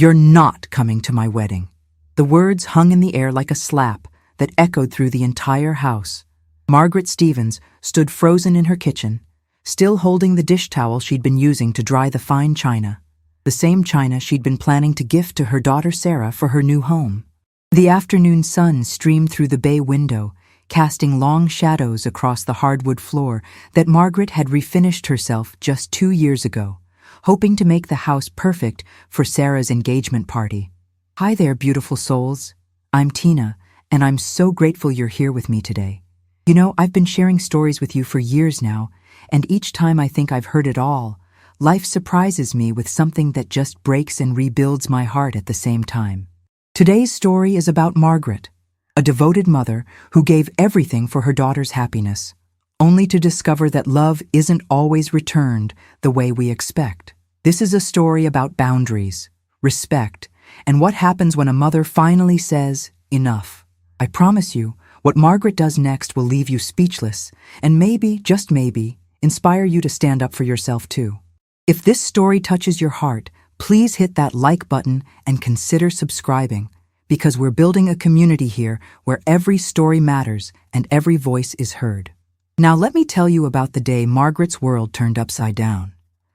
"You're not coming to my wedding." The words hung in the air like a slap that echoed through the entire house. Margaret Stevens stood frozen in her kitchen, still holding the dish towel she'd been using to dry the fine china, the same china she'd been planning to gift to her daughter Sarah for her new home. The afternoon sun streamed through the bay window, casting long shadows across the hardwood floor that Margaret had refinished herself just 2 years ago, hoping to make the house perfect for Sarah's engagement party. "Hi there, beautiful souls. I'm Tina, and I'm so grateful you're here with me today. You know, I've been sharing stories with you for years now, and each time I think I've heard it all, life surprises me with something that just breaks and rebuilds my heart at the same time. Today's story is about Margaret, a devoted mother who gave everything for her daughter's happiness, only to discover that love isn't always returned the way we expect. This is a story about boundaries, respect, and what happens when a mother finally says, enough. I promise you, what Margaret does next will leave you speechless, and maybe, just maybe, inspire you to stand up for yourself too. If this story touches your heart, please hit that like button and consider subscribing, because we're building a community here where every story matters and every voice is heard. Now let me tell you about the day Margaret's world turned upside down.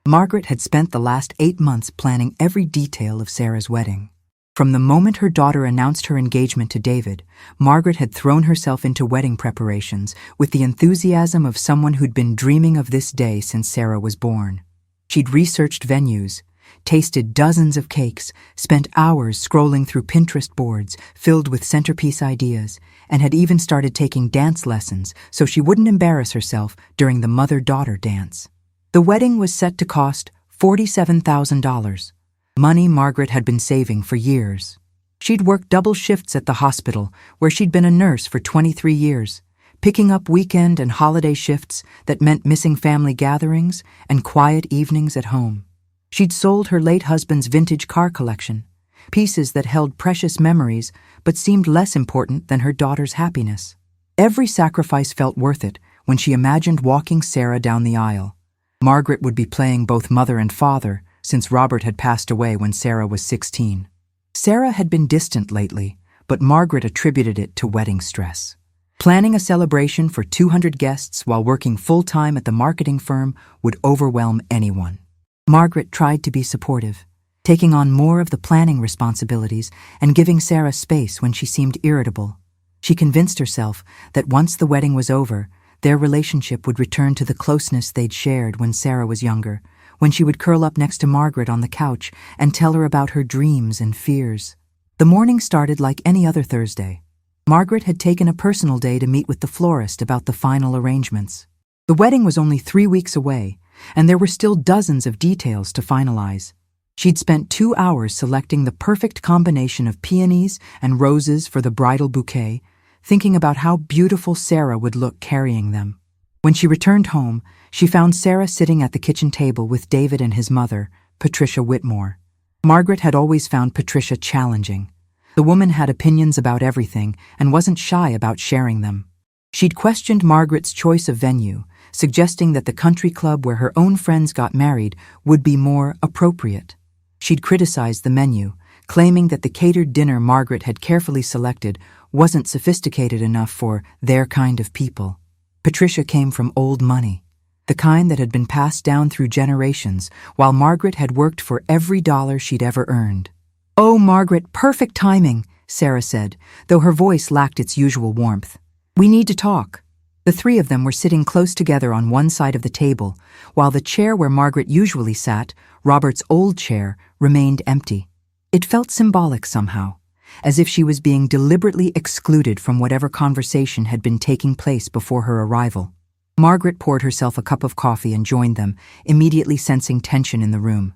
Margaret had spent the last 8 months planning every detail of Sarah's wedding. From the moment her daughter announced her engagement to David, Margaret had thrown herself into wedding preparations with the enthusiasm of someone who'd been dreaming of this day since Sarah was born. She'd researched venues, tasted dozens of cakes, spent hours scrolling through Pinterest boards filled with centerpiece ideas, and had even started taking dance lessons so she wouldn't embarrass herself during the mother-daughter dance. The wedding was set to cost $47,000, money Margaret had been saving for years. She'd worked double shifts at the hospital, where she'd been a nurse for 23 years, picking up weekend and holiday shifts that meant missing family gatherings and quiet evenings at home. She'd sold her late husband's vintage car collection, pieces that held precious memories but seemed less important than her daughter's happiness. Every sacrifice felt worth it when she imagined walking Sarah down the aisle. Margaret would be playing both mother and father, since Robert had passed away when Sarah was 16. Sarah had been distant lately, but Margaret attributed it to wedding stress. Planning a celebration for 200 guests while working full-time at the marketing firm would overwhelm anyone. Margaret tried to be supportive, taking on more of the planning responsibilities and giving Sarah space when she seemed irritable. She convinced herself that once the wedding was over, their relationship would return to the closeness they'd shared when Sarah was younger, when she would curl up next to Margaret on the couch and tell her about her dreams and fears. The morning started like any other Thursday. Margaret had taken a personal day to meet with the florist about the final arrangements. The wedding was only 3 weeks away, and there were still dozens of details to finalize. She'd spent 2 hours selecting the perfect combination of peonies and roses for the bridal bouquet, thinking about how beautiful Sarah would look carrying them. When she returned home, she found Sarah sitting at the kitchen table with David and his mother, Patricia Whitmore. Margaret had always found Patricia challenging. The woman had opinions about everything and wasn't shy about sharing them. She'd questioned Margaret's choice of venue, suggesting that the country club where her own friends got married would be more appropriate. She'd criticized the menu, claiming that the catered dinner Margaret had carefully selected wasn't sophisticated enough for their kind of people. Patricia came from old money, the kind that had been passed down through generations, while Margaret had worked for every dollar she'd ever earned. "Oh, Margaret, perfect timing," Sarah said, though her voice lacked its usual warmth. "We need to talk." The three of them were sitting close together on one side of the table, while the chair where Margaret usually sat, Robert's old chair, remained empty. It felt symbolic somehow, as if she was being deliberately excluded from whatever conversation had been taking place before her arrival. Margaret poured herself a cup of coffee and joined them, immediately sensing tension in the room.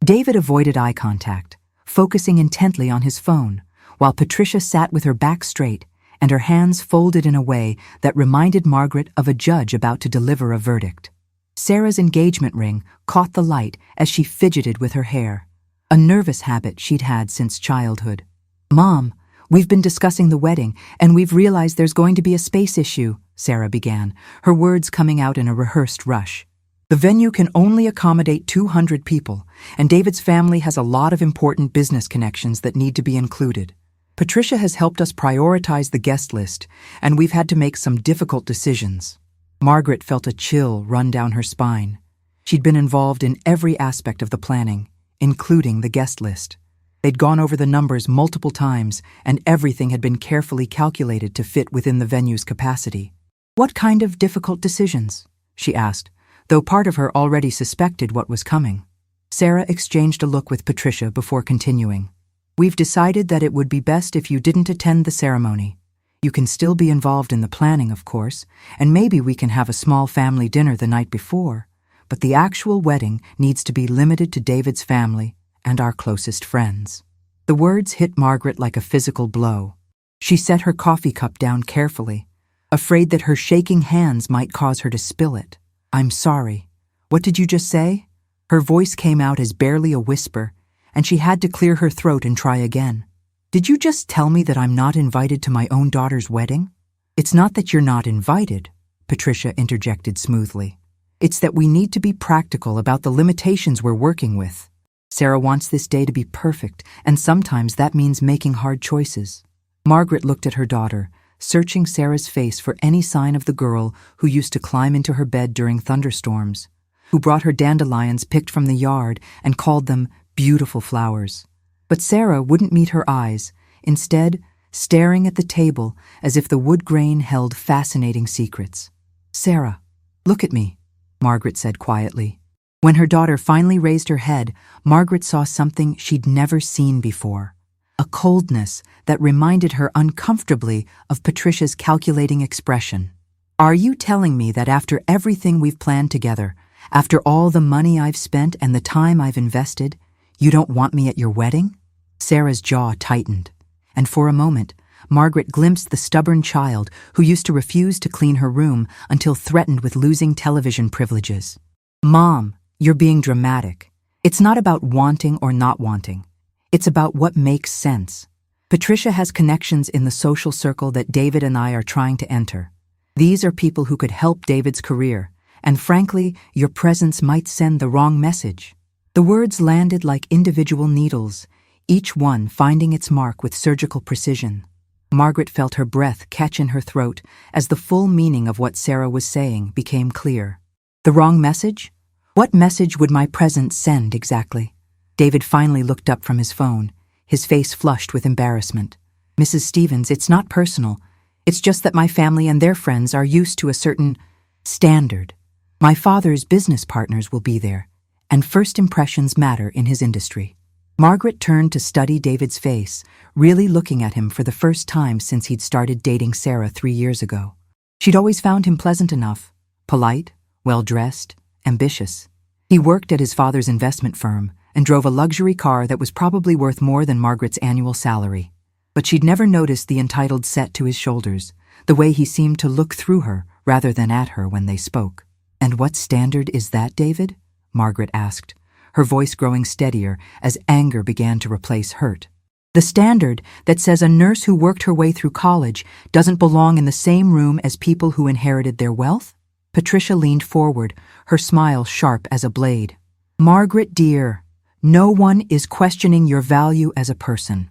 David avoided eye contact, focusing intently on his phone, while Patricia sat with her back straight and her hands folded in a way that reminded Margaret of a judge about to deliver a verdict. Sarah's engagement ring caught the light as she fidgeted with her hair, a nervous habit she'd had since childhood. "Mom, we've been discussing the wedding, and we've realized there's going to be a space issue," Sarah began, her words coming out in a rehearsed rush. The venue can only accommodate 200 people, and David's family has a lot of important business connections that need to be included. Patricia has helped us prioritize the guest list, and we've had to make some difficult decisions. Margaret felt a chill run down her spine. She'd been involved in every aspect of the planning, including the guest list. They'd gone over the numbers multiple times, and everything had been carefully calculated to fit within the venue's capacity. "What kind of difficult decisions?" she asked, though part of her already suspected what was coming. Sarah exchanged a look with Patricia before continuing. "We've decided that it would be best if you didn't attend the ceremony. You can still be involved in the planning, of course, and maybe we can have a small family dinner the night before, but the actual wedding needs to be limited to David's family and our closest friends." The words hit Margaret like a physical blow. She set her coffee cup down carefully, afraid that her shaking hands might cause her to spill it. "I'm sorry. What did you just say?" Her voice came out as barely a whisper, and she had to clear her throat and try again. "Did you just tell me that I'm not invited to my own daughter's wedding?" "It's not that you're not invited," Patricia interjected smoothly. "It's that we need to be practical about the limitations we're working with. Sarah wants this day to be perfect, and sometimes that means making hard choices." Margaret looked at her daughter, searching Sarah's face for any sign of the girl who used to climb into her bed during thunderstorms, who brought her dandelions picked from the yard and called them beautiful flowers. But Sarah wouldn't meet her eyes, instead staring at the table as if the wood grain held fascinating secrets. "Sarah, look at me," Margaret said quietly. When her daughter finally raised her head, Margaret saw something she'd never seen before. A coldness that reminded her uncomfortably of Patricia's calculating expression. "Are you telling me that after everything we've planned together, after all the money I've spent and the time I've invested, you don't want me at your wedding?" Sarah's jaw tightened, and for a moment, Margaret glimpsed the stubborn child who used to refuse to clean her room until threatened with losing television privileges. "Mom, you're being dramatic. It's not about wanting or not wanting. It's about what makes sense. Patricia has connections in the social circle that David and I are trying to enter. These are people who could help David's career, and frankly, your presence might send the wrong message." The words landed like individual needles, each one finding its mark with surgical precision. Margaret felt her breath catch in her throat as the full meaning of what Sarah was saying became clear. The wrong message? What message would my presence send exactly? David finally looked up from his phone, his face flushed with embarrassment. "Mrs. Stevens, it's not personal. It's just that my family and their friends are used to a certain standard. My father's business partners will be there, and first impressions matter in his industry." Margaret turned to study David's face, really looking at him for the first time since he'd started dating Sarah 3 years ago. She'd always found him pleasant enough, polite, well-dressed, ambitious. He worked at his father's investment firm and drove a luxury car that was probably worth more than Margaret's annual salary. But she'd never noticed the entitled set to his shoulders, the way he seemed to look through her rather than at her when they spoke. "And what standard is that, David?" Margaret asked, her voice growing steadier as anger began to replace hurt. "The standard that says a nurse who worked her way through college doesn't belong in the same room as people who inherited their wealth?" Patricia leaned forward, her smile sharp as a blade. "Margaret, dear, no one is questioning your value as a person.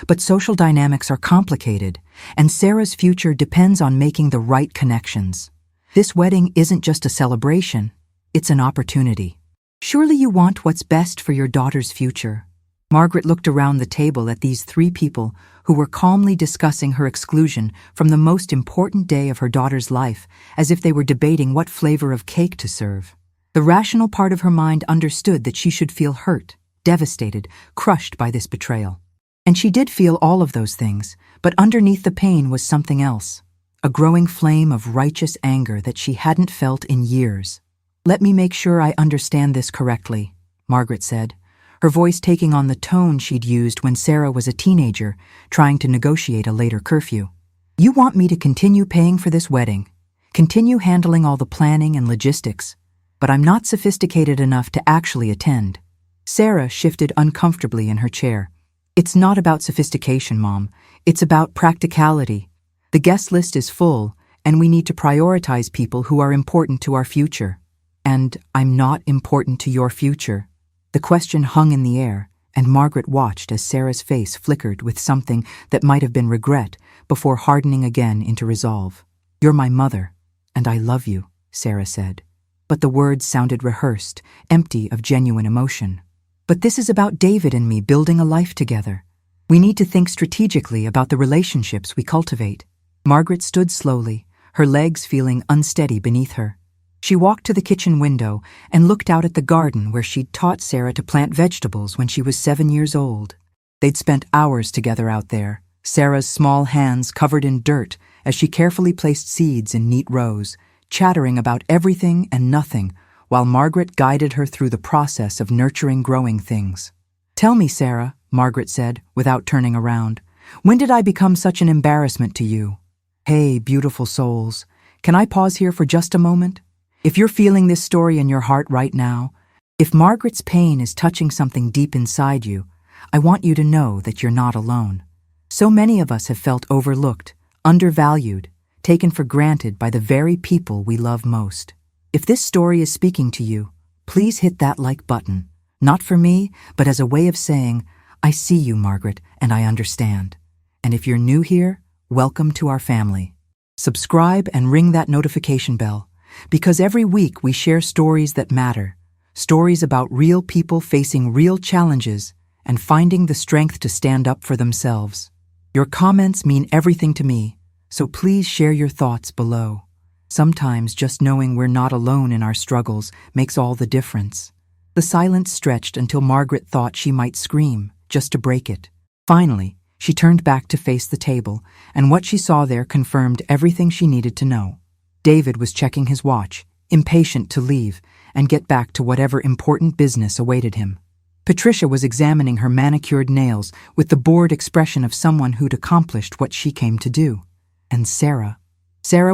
But social dynamics are complicated, and Sarah's future depends on making the right connections. This wedding isn't just a celebration, it's an opportunity. Surely you want what's best for your daughter's future." Margaret looked around the table at these 3 people who were calmly discussing her exclusion from the most important day of her daughter's life as if they were debating what flavor of cake to serve. The rational part of her mind understood that she should feel hurt, devastated, crushed by this betrayal. And she did feel all of those things, but underneath the pain was something else, a growing flame of righteous anger that she hadn't felt in years. "Let me make sure I understand this correctly," Margaret said, her voice taking on the tone she'd used when Sarah was a teenager, trying to negotiate a later curfew. "You want me to continue paying for this wedding, continue handling all the planning and logistics, but I'm not sophisticated enough to actually attend." Sarah shifted uncomfortably in her chair. "It's not about sophistication, Mom. It's about practicality. The guest list is full, and we need to prioritize people who are important to our future." And I'm not important to your future. The question hung in the air, and Margaret watched as Sarah's face flickered with something that might have been regret before hardening again into resolve. You're my mother, and I love you, Sarah said. But the words sounded rehearsed, empty of genuine emotion. But this is about David and me building a life together. We need to think strategically about the relationships we cultivate. Margaret stood slowly, her legs feeling unsteady beneath her. She walked to the kitchen window and looked out at the garden where she'd taught Sarah to plant vegetables when she was 7 years old. They'd spent hours together out there, Sarah's small hands covered in dirt as she carefully placed seeds in neat rows, chattering about everything and nothing while Margaret guided her through the process of nurturing growing things. Tell me, Sarah, Margaret said, without turning around, when did I become such an embarrassment to you? Hey, beautiful souls, can I pause here for just a moment? If you're feeling this story in your heart right now, if Margaret's pain is touching something deep inside you, I want you to know that you're not alone. So many of us have felt overlooked, undervalued, taken for granted by the very people we love most. If this story is speaking to you, please hit that like button, not for me, but as a way of saying, I see you, Margaret, and I understand. And if you're new here, welcome to our family. Subscribe and ring that notification bell, because every week we share stories that matter, stories about real people facing real challenges and finding the strength to stand up for themselves. Your comments mean everything to me, so please share your thoughts below. Sometimes just knowing we're not alone in our struggles makes all the difference. The silence stretched until Margaret thought she might scream, just to break it. Finally, she turned back to face the table, and what she saw there confirmed everything she needed to know. David was checking his watch, impatient to leave and get back to whatever important business awaited him. Patricia was examining her manicured nails with the bored expression of someone who'd accomplished what she came to do. And Sarah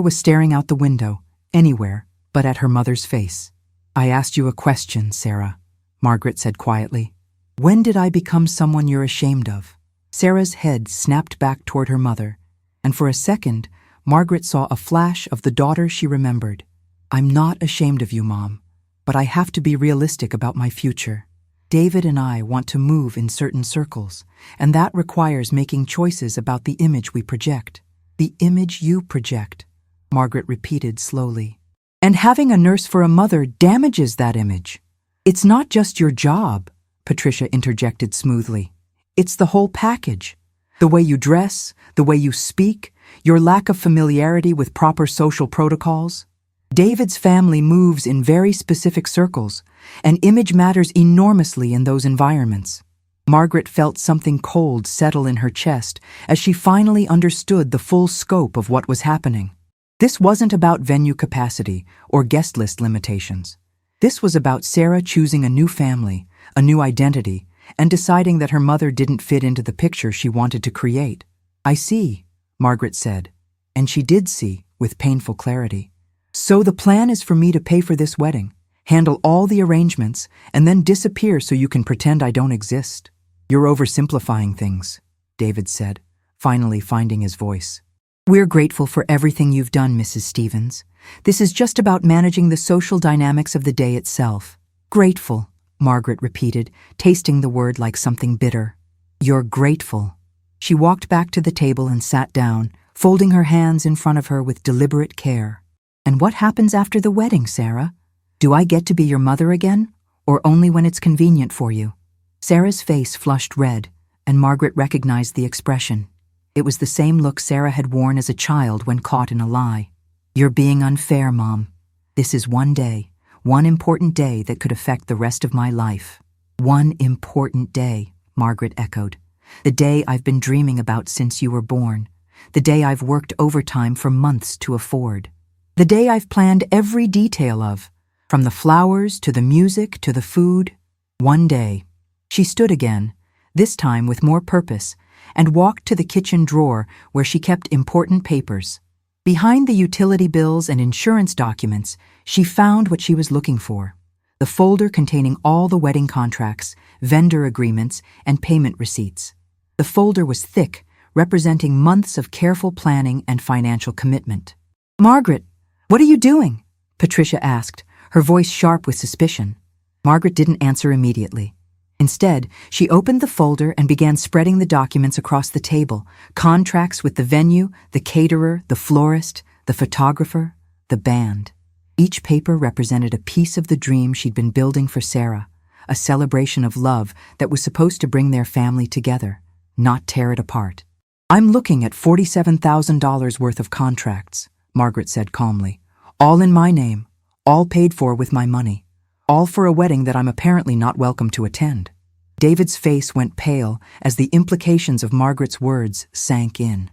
was staring out the window, anywhere but at her mother's face. I asked you a question, Sarah, Margaret said quietly. When did I become someone you're ashamed of? Sarah's head snapped back toward her mother, and for a second, Margaret saw a flash of the daughter she remembered. I'm not ashamed of you, Mom, but I have to be realistic about my future. David and I want to move in certain circles, and that requires making choices about the image we project. The image you project, Margaret repeated slowly. And having a nurse for a mother damages that image. It's not just your job, Patricia interjected smoothly. It's the whole package. The way you dress, the way you speak, your lack of familiarity with proper social protocols. David's family moves in very specific circles, and image matters enormously in those environments. Margaret felt something cold settle in her chest as she finally understood the full scope of what was happening. This wasn't about venue capacity or guest list limitations. This was about Sarah choosing a new family, a new identity, and deciding that her mother didn't fit into the picture she wanted to create. I see, Margaret said, and she did see with painful clarity. So the plan is for me to pay for this wedding, handle all the arrangements, and then disappear so you can pretend I don't exist. You're oversimplifying things, David said, finally finding his voice. We're grateful for everything you've done, Mrs. Stevens. This is just about managing the social dynamics of the day itself. Grateful, Margaret repeated, tasting the word like something bitter. You're grateful. She walked back to the table and sat down, folding her hands in front of her with deliberate care. And what happens after the wedding, Sarah? Do I get to be your mother again, or only when it's convenient for you? Sarah's face flushed red, and Margaret recognized the expression. It was the same look Sarah had worn as a child when caught in a lie. You're being unfair, Mom. This is one day, one important day that could affect the rest of my life. One important day, Margaret echoed. The day I've been dreaming about since you were born. The day I've worked overtime for months to afford. The day I've planned every detail of, from the flowers to the music to the food. One day. She stood again, this time with more purpose, and walked to the kitchen drawer where she kept important papers. Behind the utility bills and insurance documents, she found what she was looking for. The folder containing all the wedding contracts, vendor agreements, and payment receipts. The folder was thick, representing months of careful planning and financial commitment. Margaret, what are you doing? Patricia asked, her voice sharp with suspicion. Margaret didn't answer immediately. Instead, she opened the folder and began spreading the documents across the table, contracts with the venue, the caterer, the florist, the photographer, the band. Each paper represented a piece of the dream she'd been building for Sarah, a celebration of love that was supposed to bring their family together, not tear it apart. "I'm looking at $47,000 worth of contracts," Margaret said calmly. "All in my name, all paid for with my money. All for a wedding that I'm apparently not welcome to attend." David's face went pale as the implications of Margaret's words sank in.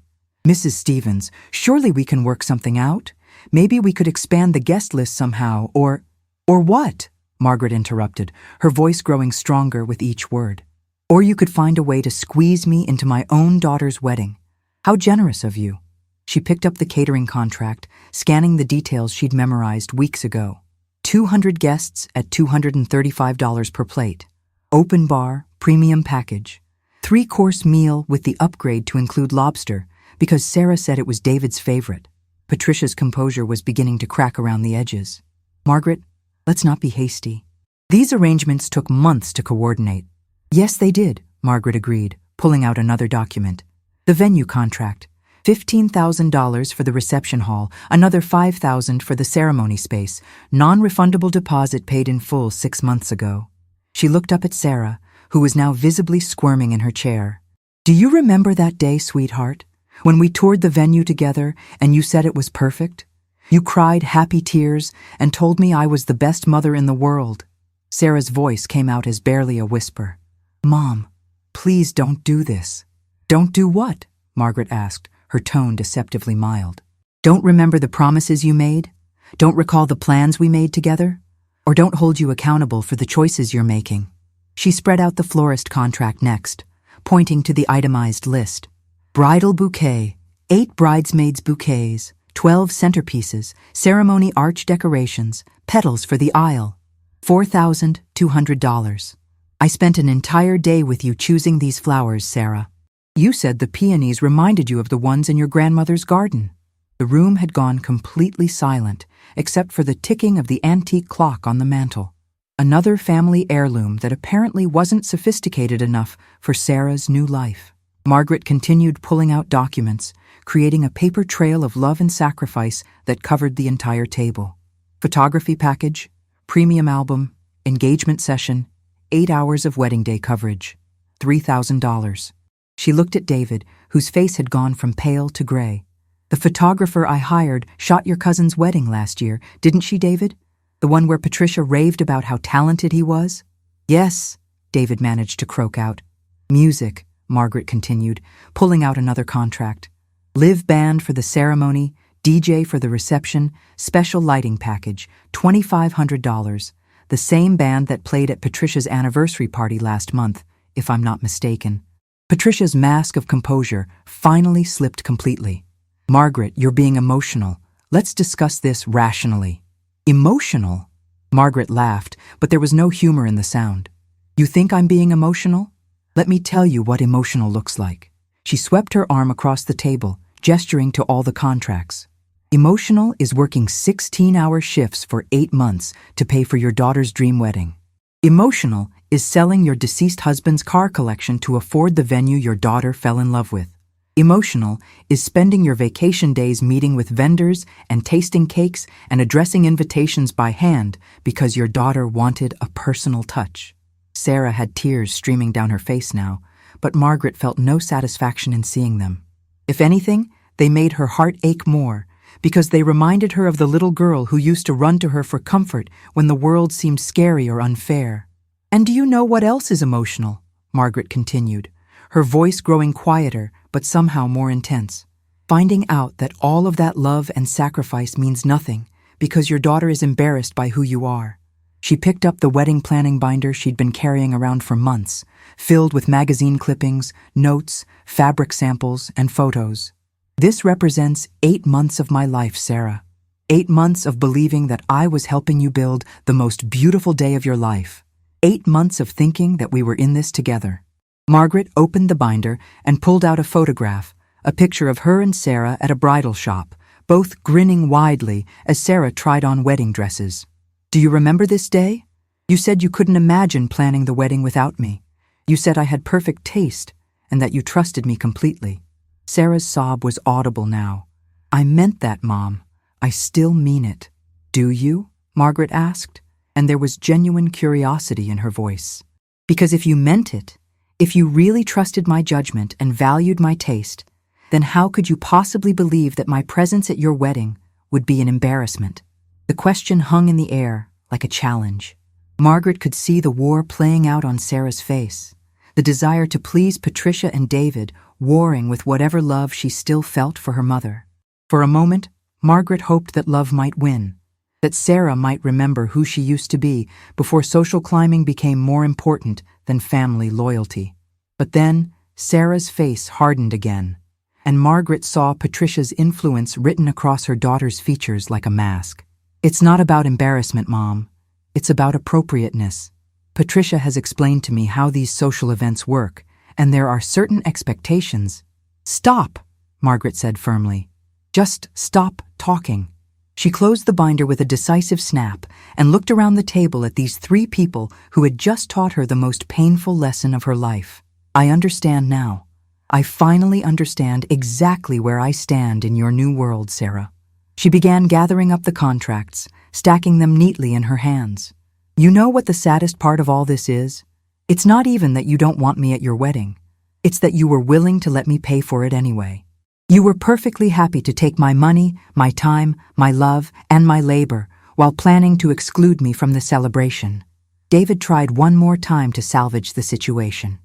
"Mrs. Stevens, surely we can work something out? Maybe we could expand the guest list somehow, or what?" Margaret interrupted, her voice growing stronger with each word. "Or you could find a way to squeeze me into my own daughter's wedding. How generous of you." She picked up the catering contract, scanning the details she'd memorized weeks ago. 200 guests at $235 per plate. Open bar, premium package. 3-course meal with the upgrade to include lobster, because Sarah said it was David's favorite. Patricia's composure was beginning to crack around the edges. "Margaret, let's not be hasty. These arrangements took months to coordinate." "Yes, they did," Margaret agreed, pulling out another document. "The venue contract. $15,000 for the reception hall, another $5,000 for the ceremony space, non-refundable deposit paid in full 6 months ago." She looked up at Sarah, who was now visibly squirming in her chair. "Do you remember that day, sweetheart, when we toured the venue together and you said it was perfect? You cried happy tears and told me I was the best mother in the world." Sarah's voice came out as barely a whisper. "Mom, please don't do this." "Don't do what?" Margaret asked, her tone deceptively mild. "Don't remember the promises you made? Don't recall the plans we made together? Or don't hold you accountable for the choices you're making?" She spread out the florist contract next, pointing to the itemized list. Bridal bouquet, 8 bridesmaids' bouquets, 12 centerpieces, ceremony arch decorations, petals for the aisle. $4,200. "I spent an entire day with you choosing these flowers, Sarah. You said the peonies reminded you of the ones in your grandmother's garden." The room had gone completely silent, except for the ticking of the antique clock on the mantel. Another family heirloom that apparently wasn't sophisticated enough for Sarah's new life. Margaret continued pulling out documents, creating a paper trail of love and sacrifice that covered the entire table. Photography package, premium album, engagement session, 8 hours of wedding day coverage, $3,000. She looked at David, whose face had gone from pale to gray. "The photographer I hired shot your cousin's wedding last year, didn't she, David? The one where Patricia raved about how talented he was?" "Yes," David managed to croak out. "Music," Margaret continued, pulling out another contract. "Live band for the ceremony, DJ for the reception, special lighting package, $2,500. The same band that played at Patricia's anniversary party last month, if I'm not mistaken." Patricia's mask of composure finally slipped completely. "Margaret, you're being emotional. Let's discuss this rationally." "Emotional?" Margaret laughed, but there was no humor in the sound. "You think I'm being emotional? Let me tell you what emotional looks like." She swept her arm across the table, gesturing to all the contracts. "Emotional is working 16-hour shifts for 8 months to pay for your daughter's dream wedding. Emotional is selling your deceased husband's car collection to afford the venue your daughter fell in love with. Emotional is spending your vacation days meeting with vendors and tasting cakes and addressing invitations by hand because your daughter wanted a personal touch." Sarah had tears streaming down her face now, but Margaret felt no satisfaction in seeing them. If anything, they made her heart ache more, because they reminded her of the little girl who used to run to her for comfort when the world seemed scary or unfair. "And do you know what else is emotional?" Margaret continued, her voice growing quieter but somehow more intense. "Finding out that all of that love and sacrifice means nothing because your daughter is embarrassed by who you are." She picked up the wedding planning binder she'd been carrying around for months, filled with magazine clippings, notes, fabric samples, and photos. "This represents 8 months of my life, Sarah. 8 months of believing that I was helping you build the most beautiful day of your life. 8 months of thinking that we were in this together." Margaret opened the binder and pulled out a photograph, a picture of her and Sarah at a bridal shop, both grinning widely as Sarah tried on wedding dresses. Do you remember this day? You said you couldn't imagine planning the wedding without me. You said I had perfect taste and that you trusted me completely. Sarah's sob was audible now. I meant that, Mom. I still mean it. Do you? Margaret asked, and there was genuine curiosity in her voice. Because if you meant it, if you really trusted my judgment and valued my taste, then how could you possibly believe that my presence at your wedding would be an embarrassment? The question hung in the air like a challenge. Margaret could see the war playing out on Sarah's face, the desire to please Patricia and David warring with whatever love she still felt for her mother. For a moment, Margaret hoped that love might win, that Sarah might remember who she used to be before social climbing became more important than family loyalty. But then, Sarah's face hardened again, and Margaret saw Patricia's influence written across her daughter's features like a mask. It's not about embarrassment, Mom. It's about appropriateness. Patricia has explained to me how these social events work, and there are certain expectations. Stop, Margaret said firmly. Just stop talking. She closed the binder with a decisive snap and looked around the table at these three people who had just taught her the most painful lesson of her life. I understand now. I finally understand exactly where I stand in your new world, Sarah. She began gathering up the contracts, stacking them neatly in her hands. You know what the saddest part of all this is? It's not even that you don't want me at your wedding. It's that you were willing to let me pay for it anyway. You were perfectly happy to take my money, my time, my love, and my labor while planning to exclude me from the celebration. David tried one more time to salvage the situation.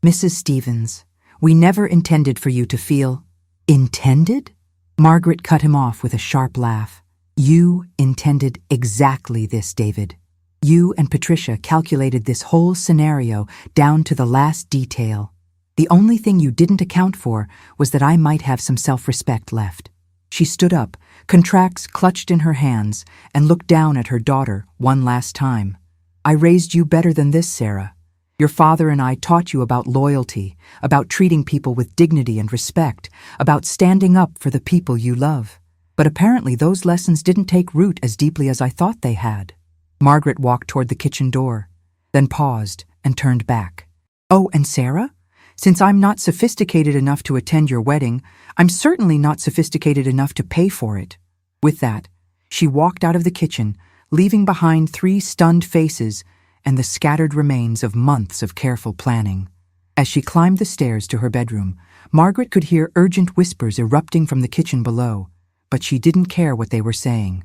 Mrs. Stevens, we never intended for you to feel— Intended? Margaret cut him off with a sharp laugh. You intended exactly this, David. You and Patricia calculated this whole scenario down to the last detail. The only thing you didn't account for was that I might have some self-respect left. She stood up, contracts clutched in her hands, and looked down at her daughter one last time. I raised you better than this, Sarah. Your father and I taught you about loyalty, about treating people with dignity and respect, about standing up for the people you love. But apparently those lessons didn't take root as deeply as I thought they had. Margaret walked toward the kitchen door, then paused and turned back. Oh, and Sarah? Since I'm not sophisticated enough to attend your wedding, I'm certainly not sophisticated enough to pay for it. With that, she walked out of the kitchen, leaving behind three stunned faces and the scattered remains of months of careful planning. As she climbed the stairs to her bedroom, Margaret could hear urgent whispers erupting from the kitchen below, but she didn't care what they were saying.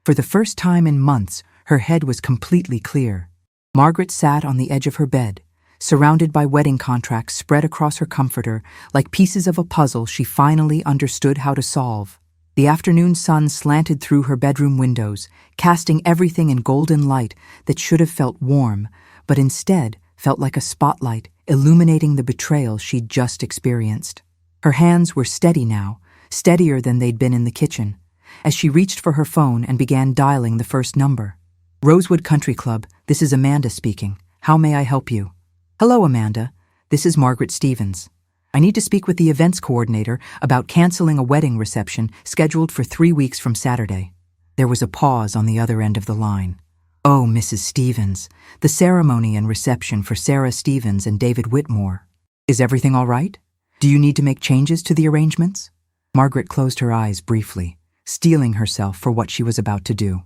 For the first time in months, her head was completely clear. Margaret sat on the edge of her bed, surrounded by wedding contracts spread across her comforter like pieces of a puzzle she finally understood how to solve. The afternoon sun slanted through her bedroom windows, casting everything in golden light that should have felt warm, but instead felt like a spotlight illuminating the betrayal she'd just experienced. Her hands were steady now, steadier than they'd been in the kitchen, as she reached for her phone and began dialing the first number. Rosewood Country Club, this is Amanda speaking. How may I help you? Hello, Amanda. This is Margaret Stevens. I need to speak with the events coordinator about canceling a wedding reception scheduled for 3 weeks from Saturday. There was a pause on the other end of the line. Oh, Mrs. Stevens, the ceremony and reception for Sarah Stevens and David Whitmore. Is everything all right? Do you need to make changes to the arrangements? Margaret closed her eyes briefly, steeling herself for what she was about to do.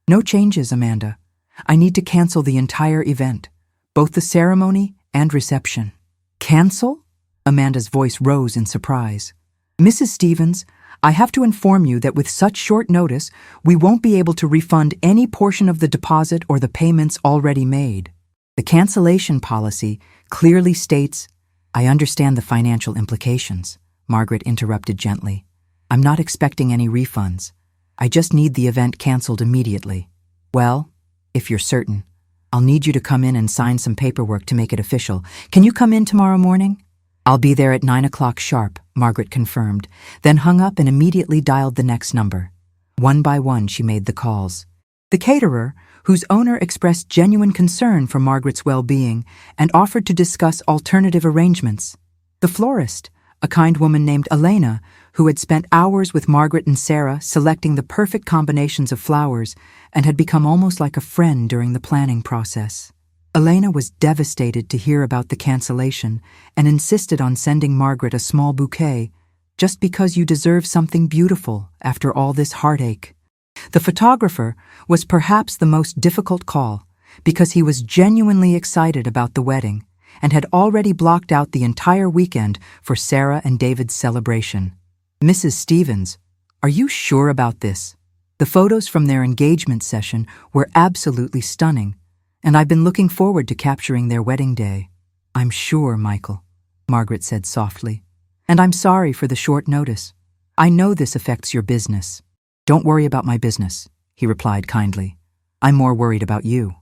No changes, Amanda. I need to cancel the entire event, both the ceremony and reception. Cancel? Amanda's voice rose in surprise. Mrs. Stevens, I have to inform you that with such short notice, we won't be able to refund any portion of the deposit or the payments already made. The cancellation policy clearly states— I understand the financial implications, Margaret interrupted gently. I'm not expecting any refunds. I just need the event canceled immediately. Well, if you're certain, I'll need you to come in and sign some paperwork to make it official. Can you come in tomorrow morning? I'll be there at 9 o'clock sharp, Margaret confirmed, then hung up and immediately dialed the next number. One by one, she made the calls. The caterer, whose owner expressed genuine concern for Margaret's well-being and offered to discuss alternative arrangements. The florist, a kind woman named Elena, who had spent hours with Margaret and Sarah selecting the perfect combinations of flowers and had become almost like a friend during the planning process. Elena was devastated to hear about the cancellation and insisted on sending Margaret a small bouquet, just because you deserve something beautiful after all this heartache. The photographer was perhaps the most difficult call, because he was genuinely excited about the wedding and had already blocked out the entire weekend for Sarah and David's celebration. "Mrs. Stevens, are you sure about this? The photos from their engagement session were absolutely stunning, and I've been looking forward to capturing their wedding day." "I'm sure, Michael," Margaret said softly. "And I'm sorry for the short notice. I know this affects your business." "Don't worry about my business," he replied kindly. "I'm more worried about you.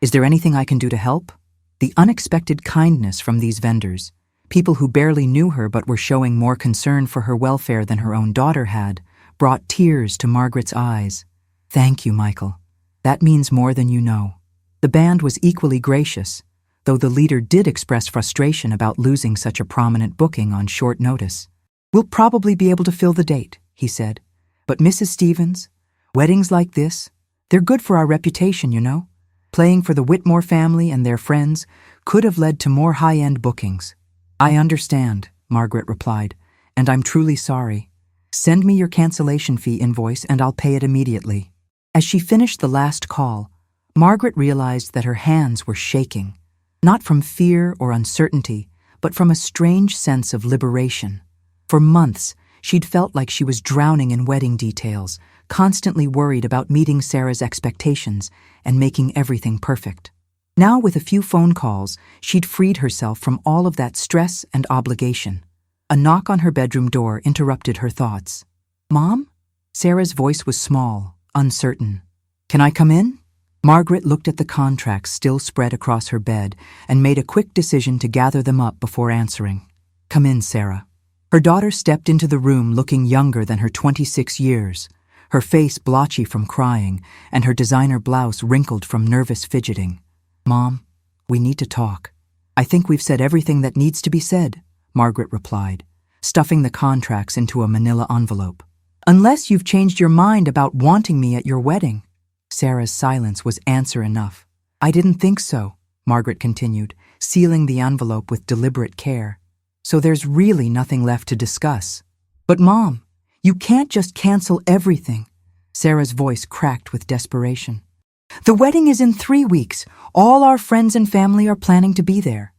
Is there anything I can do to help?" The unexpected kindness from these vendors, people who barely knew her but were showing more concern for her welfare than her own daughter had, brought tears to Margaret's eyes. "Thank you, Michael. That means more than you know." The band was equally gracious, though the leader did express frustration about losing such a prominent booking on short notice. "We'll probably be able to fill the date," he said. "But Mrs. Stevens, weddings like this, they're good for our reputation, you know. Playing for the Whitmore family and their friends could have led to more high-end bookings." "I understand," Margaret replied, "and I'm truly sorry. Send me your cancellation fee invoice and I'll pay it immediately." As she finished the last call, Margaret realized that her hands were shaking, not from fear or uncertainty, but from a strange sense of liberation. For months, she'd felt like she was drowning in wedding details, constantly worried about meeting Sarah's expectations and making everything perfect. Now, with a few phone calls, she'd freed herself from all of that stress and obligation. A knock on her bedroom door interrupted her thoughts. "Mom?" Sarah's voice was small, uncertain. "Can I come in?" Margaret looked at the contracts still spread across her bed and made a quick decision to gather them up before answering. "Come in, Sarah." Her daughter stepped into the room looking younger than her 26 years, her face blotchy from crying and her designer blouse wrinkled from nervous fidgeting. "Mom, we need to talk." "I think we've said everything that needs to be said," Margaret replied, stuffing the contracts into a manila envelope. "Unless you've changed your mind about wanting me at your wedding." Sarah's silence was answer enough. "I didn't think so," Margaret continued, sealing the envelope with deliberate care. "So there's really nothing left to discuss." "But Mom, you can't just cancel everything." Sarah's voice cracked with desperation. "The wedding is in 3 weeks. All our friends and family are planning to be there.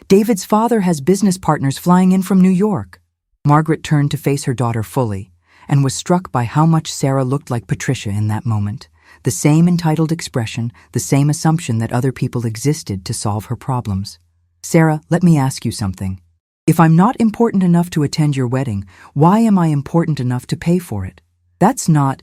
David's father has business partners flying in from New York." Margaret turned to face her daughter fully and was struck by how much Sarah looked like Patricia in that moment. The same entitled expression, the same assumption that other people existed to solve her problems. "Sarah, let me ask you something. If I'm not important enough to attend your wedding, why am I important enough to pay for it?" It's not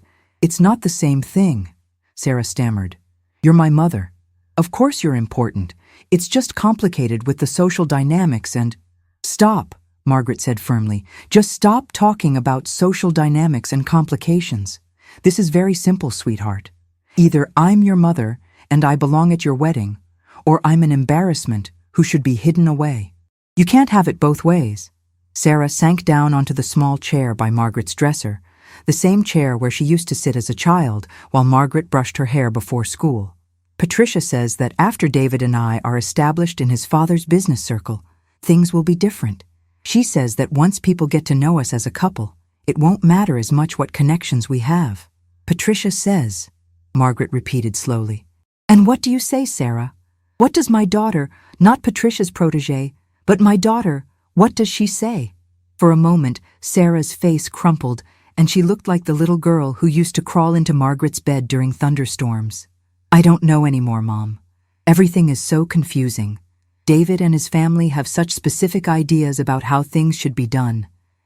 the same thing," Sarah stammered. "You're my mother. Of course you're important. It's just complicated with the social dynamics and—" "Stop," Margaret said firmly. "Just stop talking about social dynamics and complications. This is very simple, sweetheart. Either I'm your mother and I belong at your wedding, or I'm an embarrassment who should be hidden away. You can't have it both ways." Sarah sank down onto the small chair by Margaret's dresser, the same chair where she used to sit as a child while Margaret brushed her hair before school. "Patricia says that after David and I are established in his father's business circle, things will be different. She says that once people get to know us as a couple, it won't matter as much what connections we have." "Patricia says," Margaret repeated slowly. "And what do you say, Sarah? What does my daughter, not Patricia's protégée, but my daughter, what does she say?" For a moment, Sarah's face crumpled, and she looked like the little girl who used to crawl into Margaret's bed during thunderstorms. "I don't know anymore, Mom. Everything is so confusing. David and his family have such specific ideas about how things should be done,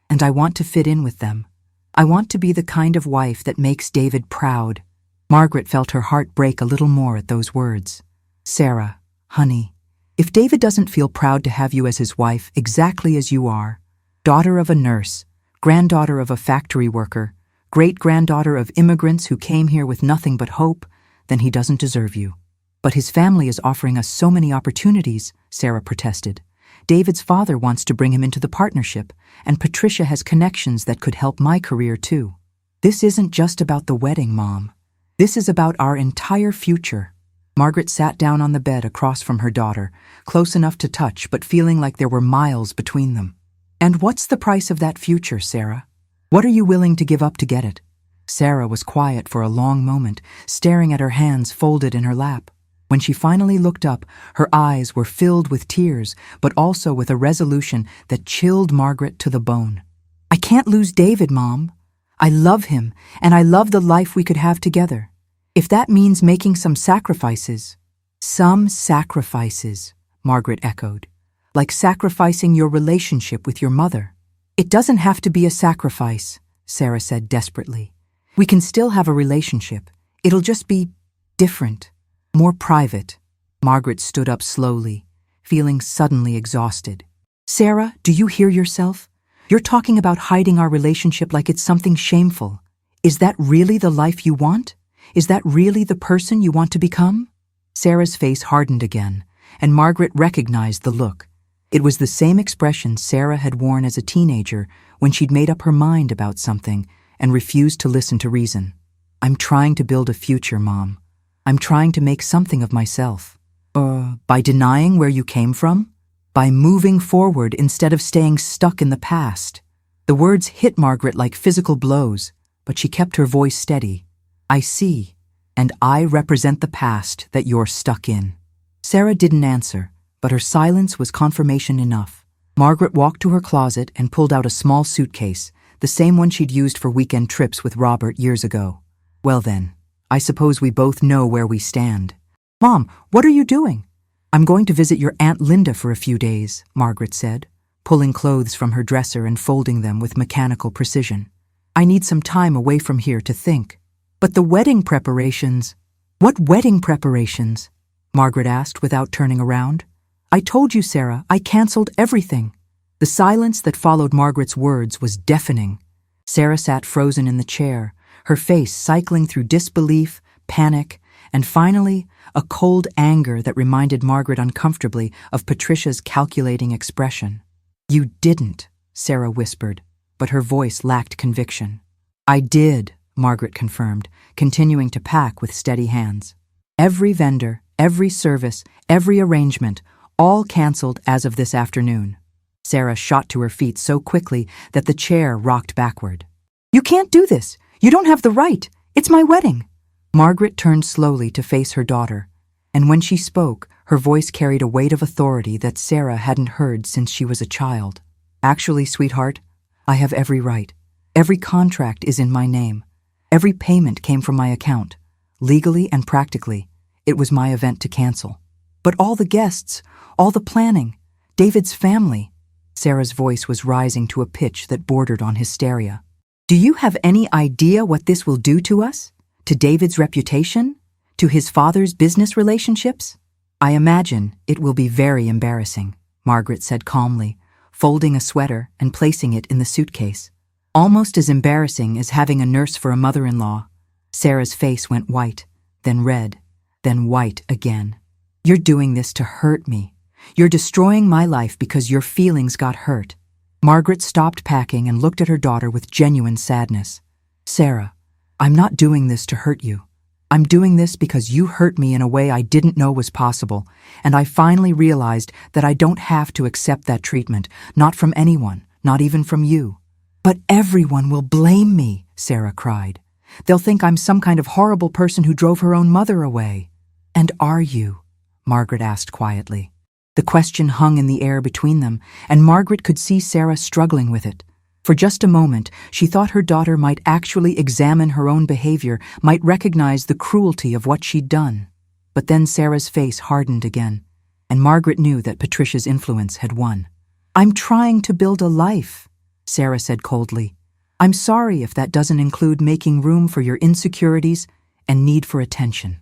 and I want to fit in with them. I want to be the kind of wife that makes David proud." Margaret felt her heart break a little more at those words. "Sarah, honey, if David doesn't feel proud to have you as his wife exactly as you are, daughter of a nurse, granddaughter of a factory worker, great-granddaughter of immigrants who came here with nothing but hope, then he doesn't deserve you." "But his family is offering us so many opportunities," Sarah protested. David's father wants to bring him into the partnership, and Patricia has connections that could help my career too. This isn't just about the wedding, Mom. This is about our entire future. Margaret sat down on the bed across from her daughter, close enough to touch but feeling like there were miles between them. And what's the price of that future, Sarah? What are you willing to give up to get it? Sarah was quiet for a long moment, staring at her hands folded in her lap. When she finally looked up, her eyes were filled with tears, but also with a resolution that chilled Margaret to the bone. I can't lose David, Mom. I love him, and I love the life we could have together. If that means making some sacrifices. Some sacrifices, Margaret echoed. Like sacrificing your relationship with your mother. It doesn't have to be a sacrifice, Sarah said desperately. We can still have a relationship. It'll just be different, more private. Margaret stood up slowly, feeling suddenly exhausted. Sarah, do you hear yourself? You're talking about hiding our relationship like it's something shameful. Is that really the life you want? Is that really the person you want to become? Sarah's face hardened again, and Margaret recognized the look. It was the same expression Sarah had worn as a teenager when she'd made up her mind about something and refused to listen to reason. I'm trying to build a future, Mom. I'm trying to make something of myself. By denying where you came from? By moving forward instead of staying stuck in the past. The words hit Margaret like physical blows, but she kept her voice steady. I see, and I represent the past that you're stuck in. Sarah didn't answer, but her silence was confirmation enough. Margaret walked to her closet and pulled out a small suitcase, the same one she'd used for weekend trips with Robert years ago. Well then, I suppose we both know where we stand. Mom, what are you doing? I'm going to visit your Aunt Linda for a few days, Margaret said, pulling clothes from her dresser and folding them with mechanical precision. I need some time away from here to think. But the wedding preparations... What wedding preparations? Margaret asked without turning around. I told you, Sarah, I canceled everything. The silence that followed Margaret's words was deafening. Sarah sat frozen in the chair, her face cycling through disbelief, panic, and finally, a cold anger that reminded Margaret uncomfortably of Patricia's calculating expression. You didn't, Sarah whispered, but her voice lacked conviction. I did, Margaret confirmed, continuing to pack with steady hands. Every vendor, every service, every arrangement, all canceled as of this afternoon. Sarah shot to her feet so quickly that the chair rocked backward. You can't do this. You don't have the right. It's my wedding. Margaret turned slowly to face her daughter, and when she spoke, her voice carried a weight of authority that Sarah hadn't heard since she was a child. Actually, sweetheart, I have every right. Every contract is in my name. Every payment came from my account. Legally and practically, it was my event to cancel. But all the guests, all the planning, David's family... Sarah's voice was rising to a pitch that bordered on hysteria. Do you have any idea what this will do to us? To David's reputation? To his father's business relationships? I imagine it will be very embarrassing, Margaret said calmly, folding a sweater and placing it in the suitcase. Almost as embarrassing as having a nurse for a mother-in-law. Sarah's face went white, then red, then white again. You're doing this to hurt me. You're destroying my life because your feelings got hurt. Margaret stopped packing and looked at her daughter with genuine sadness. Sarah, I'm not doing this to hurt you. I'm doing this because you hurt me in a way I didn't know was possible, and I finally realized that I don't have to accept that treatment, not from anyone, not even from you. But everyone will blame me, Sarah cried. They'll think I'm some kind of horrible person who drove her own mother away. And are you? Margaret asked quietly. The question hung in the air between them, and Margaret could see Sarah struggling with it. For just a moment, she thought her daughter might actually examine her own behavior, might recognize the cruelty of what she'd done. But then Sarah's face hardened again, and Margaret knew that Patricia's influence had won. I'm trying to build a life, Sarah said coldly. I'm sorry if that doesn't include making room for your insecurities and need for attention.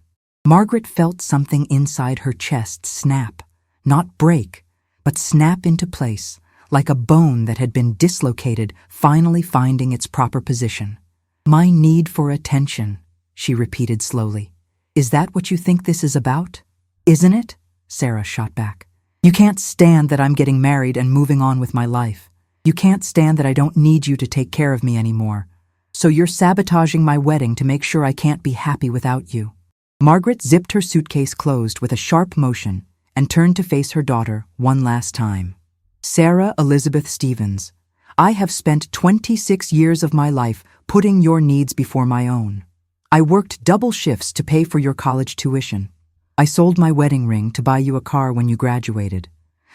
Margaret felt something inside her chest snap. Not break, but snap into place, like a bone that had been dislocated finally finding its proper position. My need for attention, she repeated slowly. Is that what you think this is about? Isn't it? Sarah shot back. You can't stand that I'm getting married and moving on with my life. You can't stand that I don't need you to take care of me anymore. So you're sabotaging my wedding to make sure I can't be happy without you." Margaret zipped her suitcase closed with a sharp motion and turned to face her daughter one last time. "Sarah Elizabeth Stevens, I have spent 26 years of my life putting your needs before my own. I worked double shifts to pay for your college tuition. I sold my wedding ring to buy you a car when you graduated.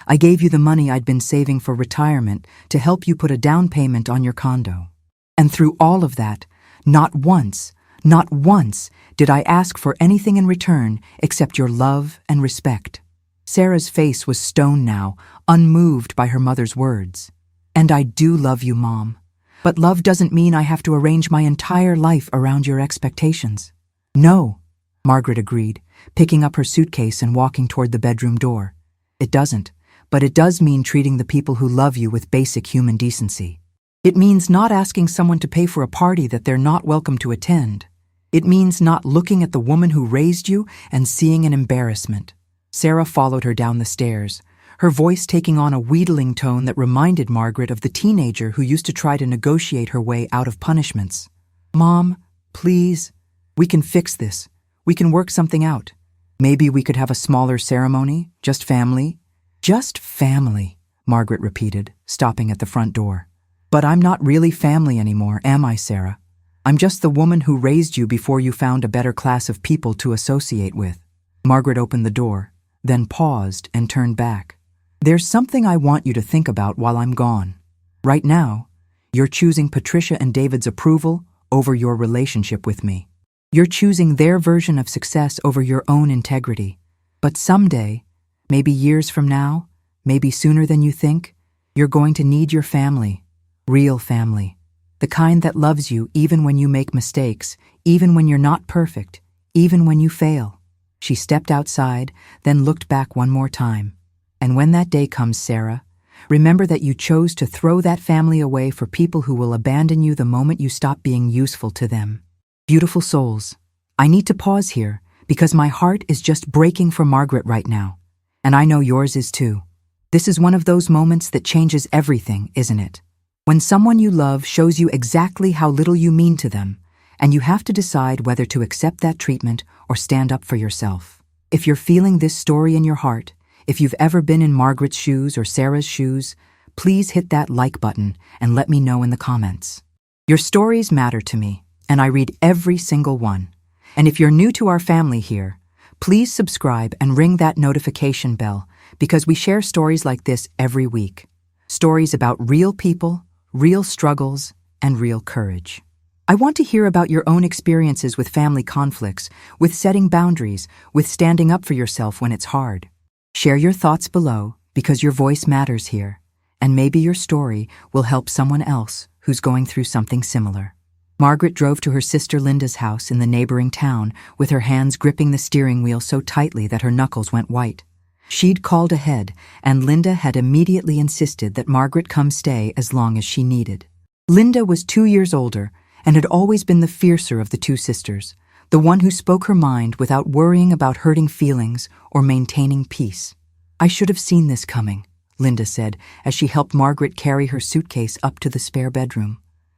I gave you the money I'd been saving for retirement to help you put a down payment on your condo. And through all of that, not once did I ask for anything in return except your love and respect." Sarah's face was stone now, unmoved by her mother's words. "And I do love you, Mom. But love doesn't mean I have to arrange my entire life around your expectations." "No," Margaret agreed, picking up her suitcase and walking toward the bedroom door. "It doesn't, but it does mean treating the people who love you with basic human decency. It means not asking someone to pay for a party that they're not welcome to attend. It means not looking at the woman who raised you and seeing an embarrassment." Sarah followed her down the stairs, her voice taking on a wheedling tone that reminded Margaret of the teenager who used to try to negotiate her way out of punishments. "Mom, please, we can fix this. We can work something out. Maybe we could have a smaller ceremony, just family." "Just family," Margaret repeated, stopping at the front door. "But I'm not really family anymore, am I, Sarah? I'm just the woman who raised you before you found a better class of people to associate with." Margaret opened the door, then paused and turned back. "There's something I want you to think about while I'm gone. Right now, you're choosing Patricia and David's approval over your relationship with me. You're choosing their version of success over your own integrity. But someday, maybe years from now, maybe sooner than you think, you're going to need your family. Real family. The kind that loves you even when you make mistakes, even when you're not perfect, even when you fail." She stepped outside, then looked back one more time. "And when that day comes, Sarah, remember that you chose to throw that family away for people who will abandon you the moment you stop being useful to them." Beautiful souls, I need to pause here because my heart is just breaking for Margaret right now. And I know yours is too. This is one of those moments that changes everything, isn't it? When someone you love shows you exactly how little you mean to them, and you have to decide whether to accept that treatment or stand up for yourself. If you're feeling this story in your heart, if you've ever been in Margaret's shoes or Sarah's shoes, please hit that like button and let me know in the comments. Your stories matter to me, and I read every single one. And if you're new to our family here, please subscribe and ring that notification bell because we share stories like this every week. Stories about real people, real struggles, and real courage. I want to hear about your own experiences with family conflicts, with setting boundaries, with standing up for yourself when it's hard. Share your thoughts below because your voice matters here, and maybe your story will help someone else who's going through something similar. Margaret drove to her sister Linda's house in the neighboring town with her hands gripping the steering wheel so tightly that her knuckles went white. She'd called ahead, and Linda had immediately insisted that Margaret come stay as long as she needed. Linda was 2 years older and had always been the fiercer of the two sisters, the one who spoke her mind without worrying about hurting feelings or maintaining peace. "I should have seen this coming," Linda said as she helped Margaret carry her suitcase up to the spare bedroom.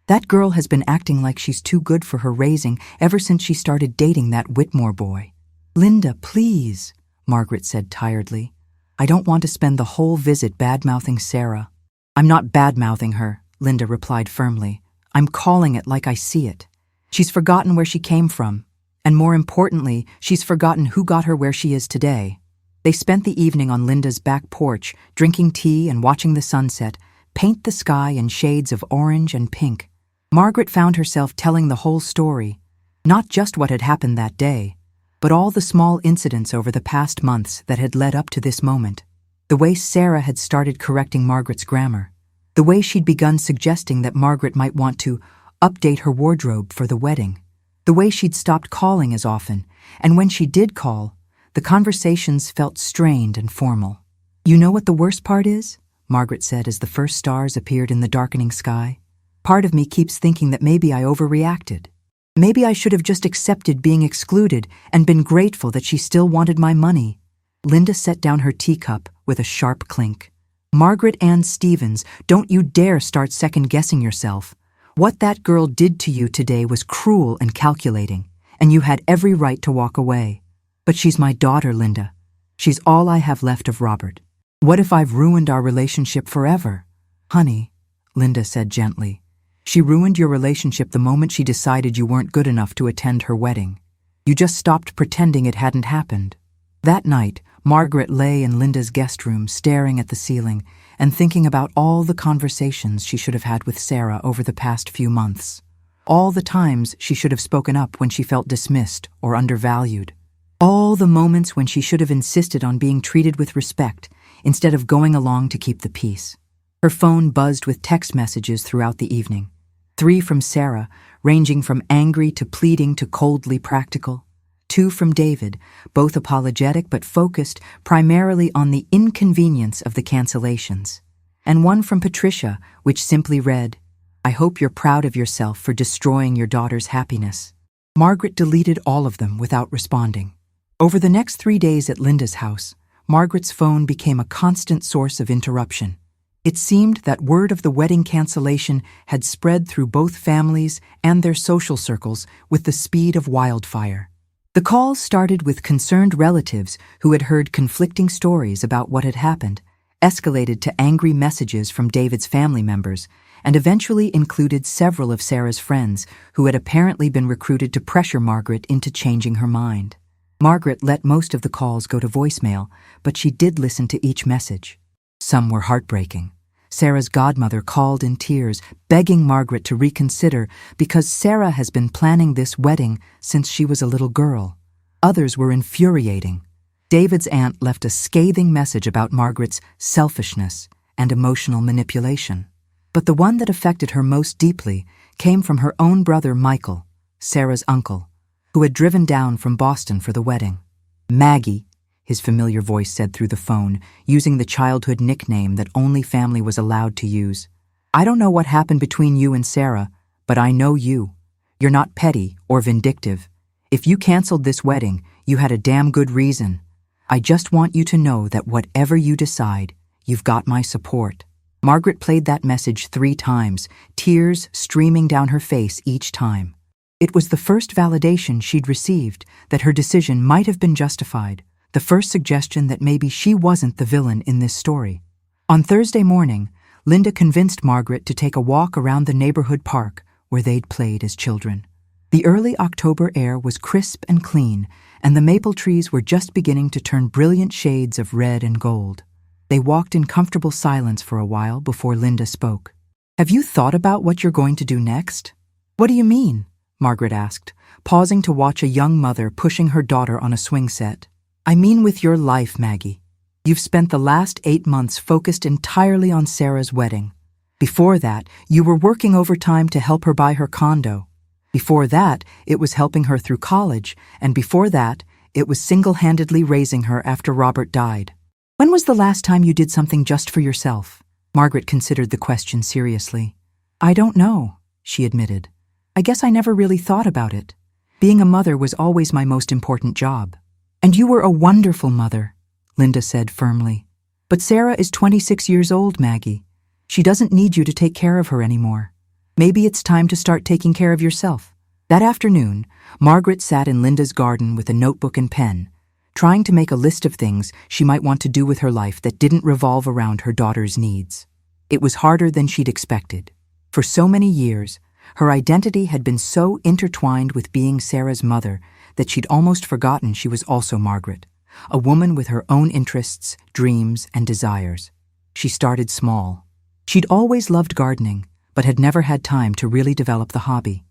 "That girl has been acting like she's too good for her raising ever since she started dating that Whitmore boy." "Linda, please," Margaret said tiredly. "I don't want to spend the whole visit bad-mouthing Sarah." "I'm not bad-mouthing her," Linda replied firmly. "I'm calling it like I see it. She's forgotten where she came from, and more importantly, she's forgotten who got her where she is today." They spent the evening on Linda's back porch, drinking tea and watching the sunset paint the sky in shades of orange and pink. Margaret found herself telling the whole story, not just what had happened that day, but all the small incidents over the past months that had led up to this moment. The way Sarah had started correcting Margaret's grammar. The way she'd begun suggesting that Margaret might want to update her wardrobe for the wedding. The way she'd stopped calling as often, and when she did call, the conversations felt strained and formal. "You know what the worst part is?" Margaret said as the first stars appeared in the darkening sky. "Part of me keeps thinking that maybe I overreacted. Maybe I should have just accepted being excluded and been grateful that she still wanted my money." Linda set down her teacup, with a sharp clink. "Margaret Ann Stevens, don't you dare start second-guessing yourself. What that girl did to you today was cruel and calculating, and you had every right to walk away. But she's my daughter, Linda. She's all I have left of Robert. What if I've ruined our relationship forever?" "Honey," Linda said gently, "she ruined your relationship the moment she decided you weren't good enough to attend her wedding. You just stopped pretending it hadn't happened." That night, Margaret lay in Linda's guest room staring at the ceiling and thinking about all the conversations she should have had with Sarah over the past few months. All the times she should have spoken up when she felt dismissed or undervalued. All the moments when she should have insisted on being treated with respect instead of going along to keep the peace. Her phone buzzed with text messages throughout the evening. 3 from Sarah, ranging from angry to pleading to coldly practical. 2 from David, both apologetic but focused primarily on the inconvenience of the cancellations. And 1 from Patricia, which simply read, "I hope you're proud of yourself for destroying your daughter's happiness." Margaret deleted all of them without responding. Over the next 3 days at Linda's house, Margaret's phone became a constant source of interruption. It seemed that word of the wedding cancellation had spread through both families and their social circles with the speed of wildfire. The calls started with concerned relatives who had heard conflicting stories about what had happened, escalated to angry messages from David's family members, and eventually included several of Sarah's friends who had apparently been recruited to pressure Margaret into changing her mind. Margaret let most of the calls go to voicemail, but she did listen to each message. Some were heartbreaking. Sarah's godmother called in tears, begging Margaret to reconsider because Sarah has been planning this wedding since she was a little girl. Others were infuriating. David's aunt left a scathing message about Margaret's selfishness and emotional manipulation. But the one that affected her most deeply came from her own brother Michael, Sarah's uncle, who had driven down from Boston for the wedding. "Maggie," his familiar voice said through the phone, using the childhood nickname that only family was allowed to use. "I don't know what happened between you and Sarah, but I know you. You're not petty or vindictive. If you canceled this wedding, you had a damn good reason. I just want you to know that whatever you decide, you've got my support." Margaret played that message 3 times, tears streaming down her face each time. It was the first validation she'd received that her decision might have been justified, the first suggestion that maybe she wasn't the villain in this story. On Thursday morning, Linda convinced Margaret to take a walk around the neighborhood park where they'd played as children. The early October air was crisp and clean, and the maple trees were just beginning to turn brilliant shades of red and gold. They walked in comfortable silence for a while before Linda spoke. "Have you thought about what you're going to do next?" "What do you mean?" Margaret asked, pausing to watch a young mother pushing her daughter on a swing set. "I mean with your life, Maggie. You've spent the last 8 months focused entirely on Sarah's wedding. Before that, you were working overtime to help her buy her condo. Before that, it was helping her through college, and before that, it was single-handedly raising her after Robert died. When was the last time you did something just for yourself?" Margaret considered the question seriously. "I don't know," she admitted. "I guess I never really thought about it. Being a mother was always my most important job." "And you were a wonderful mother," Linda said firmly. "But Sarah is 26 years old, Maggie. She doesn't need you to take care of her anymore. Maybe it's time to start taking care of yourself." That afternoon, Margaret sat in Linda's garden with a notebook and pen, trying to make a list of things she might want to do with her life that didn't revolve around her daughter's needs. It was harder than she'd expected. For so many years, her identity had been so intertwined with being Sarah's mother that she'd almost forgotten she was also Margaret, a woman with her own interests, dreams, and desires. She started small. She'd always loved gardening, but had never had time to really develop the hobby.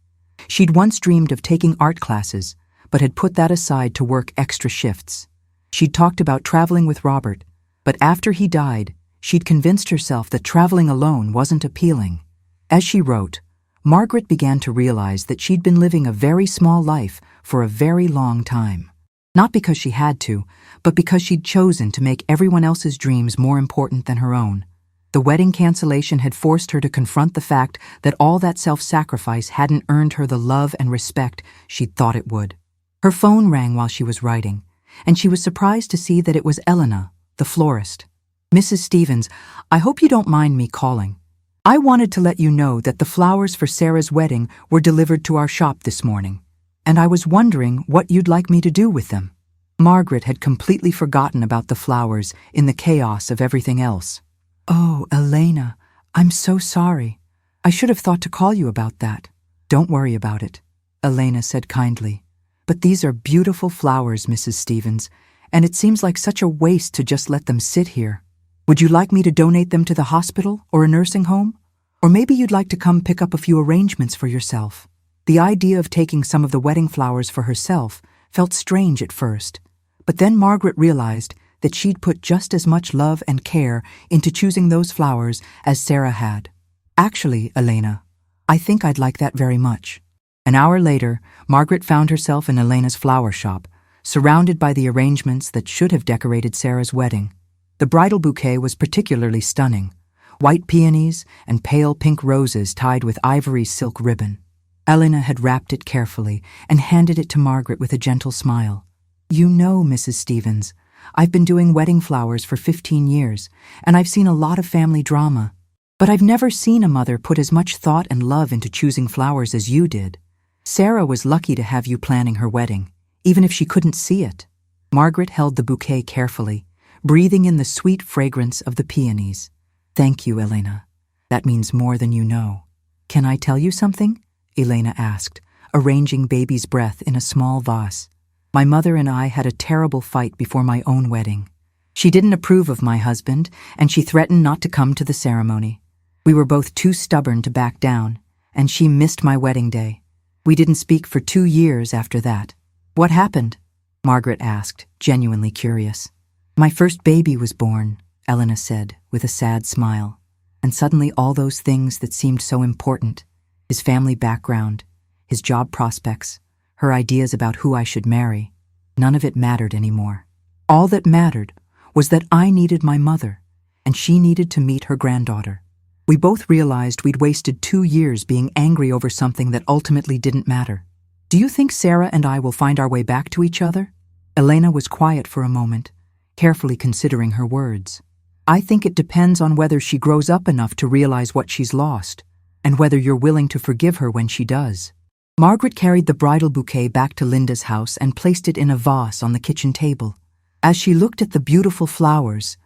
She'd once dreamed of taking art classes, but had put that aside to work extra shifts. She'd talked about traveling with Robert, but after he died, she'd convinced herself that traveling alone wasn't appealing. As she wrote, Margaret began to realize that she'd been living a very small life for a very long time. Not because she had to, but because she'd chosen to make everyone else's dreams more important than her own. The wedding cancellation had forced her to confront the fact that all that self-sacrifice hadn't earned her the love and respect she'd thought it would. Her phone rang while she was writing, and she was surprised to see that it was Elena, the florist. "Mrs. Stevens, I hope you don't mind me calling. I wanted to let you know that the flowers for Sarah's wedding were delivered to our shop this morning, and I was wondering what you'd like me to do with them." Margaret had completely forgotten about the flowers in the chaos of everything else. "Oh, Elena, I'm so sorry. I should have thought to call you about that." "Don't worry about it," Elena said kindly. "But these are beautiful flowers, Mrs. Stevens, and it seems like such a waste to just let them sit here. Would you like me to donate them to the hospital or a nursing home? Or maybe you'd like to come pick up a few arrangements for yourself." The idea of taking some of the wedding flowers for herself felt strange at first, but then Margaret realized that she'd put just as much love and care into choosing those flowers as Sarah had. "Actually, Elena, I think I'd like that very much." An hour later, Margaret found herself in Elena's flower shop, surrounded by the arrangements that should have decorated Sarah's wedding. The bridal bouquet was particularly stunning: white peonies and pale pink roses tied with ivory silk ribbon. Elena had wrapped it carefully and handed it to Margaret with a gentle smile. "You know, Mrs. Stevens, I've been doing wedding flowers for 15 years, and I've seen a lot of family drama. But I've never seen a mother put as much thought and love into choosing flowers as you did. Sarah was lucky to have you planning her wedding, even if she couldn't see it." Margaret held the bouquet carefully, breathing in the sweet fragrance of the peonies. "Thank you, Elena. That means more than you know." "Can I tell you something?" Elena asked, arranging baby's breath in a small vase. "My mother and I had a terrible fight before my own wedding. She didn't approve of my husband, and she threatened not to come to the ceremony. We were both too stubborn to back down, and she missed my wedding day. We didn't speak for 2 years after that." "What happened?" Margaret asked, genuinely curious. "My first baby was born," Elena said, with a sad smile. "And suddenly all those things that seemed so important, his family background, his job prospects, her ideas about who I should marry, none of it mattered anymore. All that mattered was that I needed my mother, and she needed to meet her granddaughter. We both realized we'd wasted 2 years being angry over something that ultimately didn't matter. Do you think Sarah and I will find our way back to each other?" Elena was quiet for a moment, carefully considering her words. "I think it depends on whether she grows up enough to realize what she's lost, and whether you're willing to forgive her when she does." Margaret carried the bridal bouquet back to Linda's house and placed it in a vase on the kitchen table. As she looked at the beautiful flowers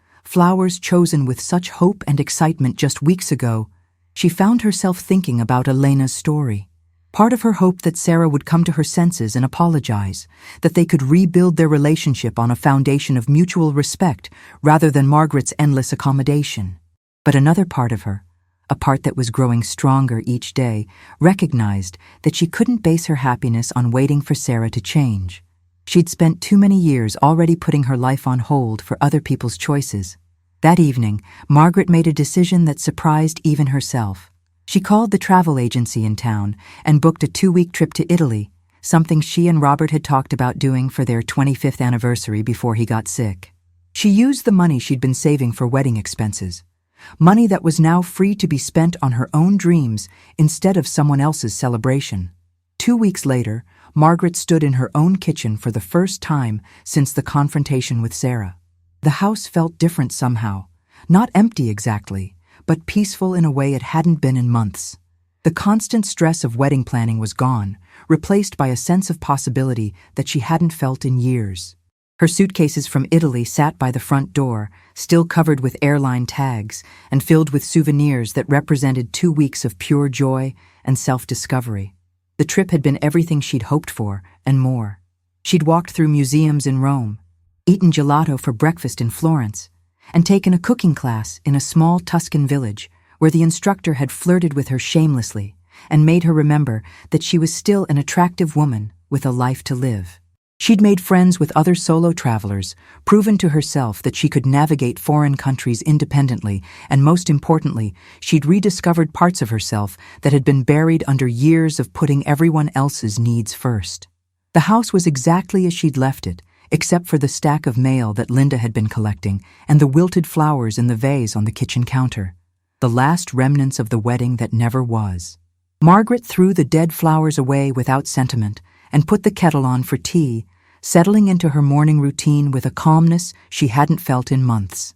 chosen with such hope and excitement just weeks ago, she found herself thinking about Elena's story. Part of her hoped that Sarah would come to her senses and apologize, that they could rebuild their relationship on a foundation of mutual respect rather than Margaret's endless accommodation. But another part of her, a part that was growing stronger each day, recognized that she couldn't base her happiness on waiting for Sarah to change. She'd spent too many years already putting her life on hold for other people's choices. That evening, Margaret made a decision that surprised even herself. She called the travel agency in town and booked a 2-week trip to Italy, something she and Robert had talked about doing for their 25th anniversary before he got sick. She used the money she'd been saving for wedding expenses, money that was now free to be spent on her own dreams instead of someone else's celebration. 2 weeks later, Margaret stood in her own kitchen for the first time since the confrontation with Sarah. The house felt different somehow, not empty exactly, but peaceful in a way it hadn't been in months. The constant stress of wedding planning was gone, replaced by a sense of possibility that she hadn't felt in years. Her suitcases from Italy sat by the front door, still covered with airline tags and filled with souvenirs that represented 2 weeks of pure joy and self-discovery. The trip had been everything she'd hoped for, and more. She'd walked through museums in Rome, eaten gelato for breakfast in Florence, and taken a cooking class in a small Tuscan village where the instructor had flirted with her shamelessly and made her remember that she was still an attractive woman with a life to live. She'd made friends with other solo travelers, proven to herself that she could navigate foreign countries independently, and most importantly, she'd rediscovered parts of herself that had been buried under years of putting everyone else's needs first. The house was exactly as she'd left it, except for the stack of mail that Linda had been collecting and the wilted flowers in the vase on the kitchen counter. The last remnants of the wedding that never was. Margaret threw the dead flowers away without sentiment and put the kettle on for tea, settling into her morning routine with a calmness she hadn't felt in months.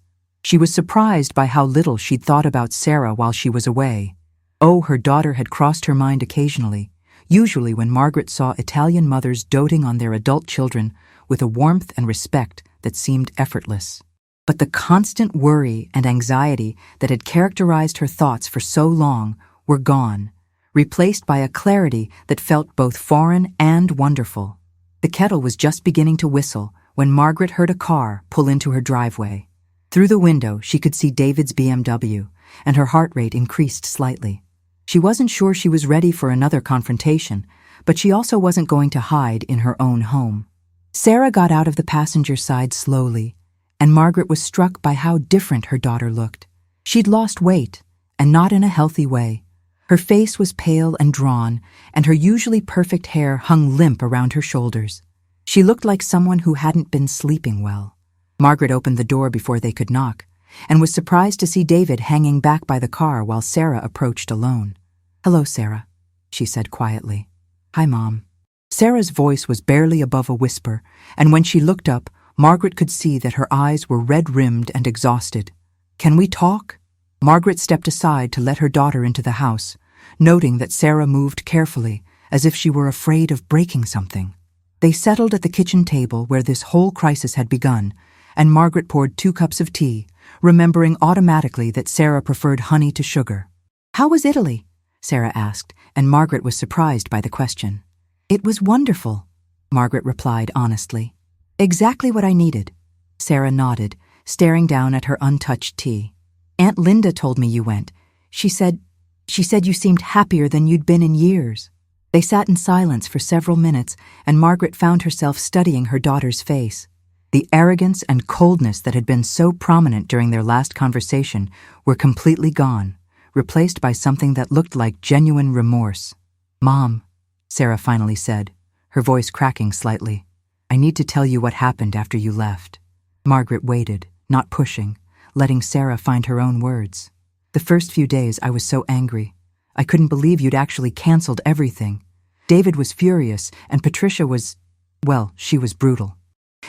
She was surprised by how little she'd thought about Sarah while she was away. Oh, her daughter had crossed her mind occasionally, usually when Margaret saw Italian mothers doting on their adult children with a warmth and respect that seemed effortless. But the constant worry and anxiety that had characterized her thoughts for so long were gone, replaced by a clarity that felt both foreign and wonderful. The kettle was just beginning to whistle when Margaret heard a car pull into her driveway. Through the window, she could see David's BMW, and her heart rate increased slightly. She wasn't sure she was ready for another confrontation, but she also wasn't going to hide in her own home. Sarah got out of the passenger side slowly, and Margaret was struck by how different her daughter looked. She'd lost weight, and not in a healthy way. Her face was pale and drawn, and her usually perfect hair hung limp around her shoulders. She looked like someone who hadn't been sleeping well. Margaret opened the door before they could knock, and was surprised to see David hanging back by the car while Sarah approached alone. "Hello, Sarah," she said quietly. "Hi, Mom." Sarah's voice was barely above a whisper, and when she looked up, Margaret could see that her eyes were red-rimmed and exhausted. "Can we talk?" Margaret stepped aside to let her daughter into the house, noting that Sarah moved carefully, as if she were afraid of breaking something. They settled at the kitchen table where this whole crisis had begun, and Margaret poured 2 cups of tea, remembering automatically that Sarah preferred honey to sugar. "How was Italy?" Sarah asked, and Margaret was surprised by the question. "It was wonderful," Margaret replied honestly. "Exactly what I needed." Sarah nodded, staring down at her untouched tea. "Aunt Linda told me you went. She said you seemed happier than you'd been in years." They sat in silence for several minutes, and Margaret found herself studying her daughter's face. The arrogance and coldness that had been so prominent during their last conversation were completely gone, replaced by something that looked like genuine remorse. "Mom," Sarah finally said, her voice cracking slightly, "I need to tell you what happened after you left." Margaret waited, not pushing, letting Sarah find her own words. "The first few days I was so angry. I couldn't believe you'd actually canceled everything. David was furious, and Patricia was, well, she was brutal.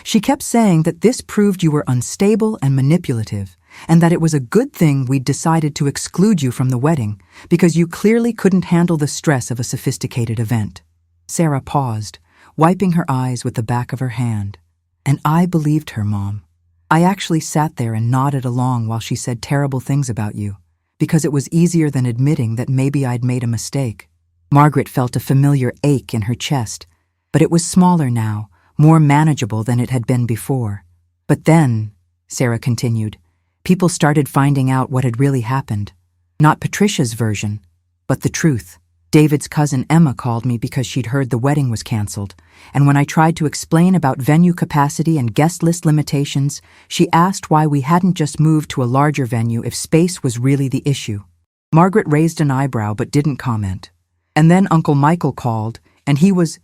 She kept saying that this proved you were unstable and manipulative, and that it was a good thing we'd decided to exclude you from the wedding, because you clearly couldn't handle the stress of a sophisticated event." Sarah paused, wiping her eyes with the back of her hand. "And I believed her, Mom. I actually sat there and nodded along while she said terrible things about you, because it was easier than admitting that maybe I'd made a mistake." Margaret felt a familiar ache in her chest, but it was smaller now, more manageable than it had been before. "But then," Sarah continued, "people started finding out what had really happened. Not Patricia's version, but the truth. David's cousin Emma called me because she'd heard the wedding was canceled, and when I tried to explain about venue capacity and guest list limitations, she asked why we hadn't just moved to a larger venue if space was really the issue." Margaret raised an eyebrow but didn't comment. "And then Uncle Michael called, and he was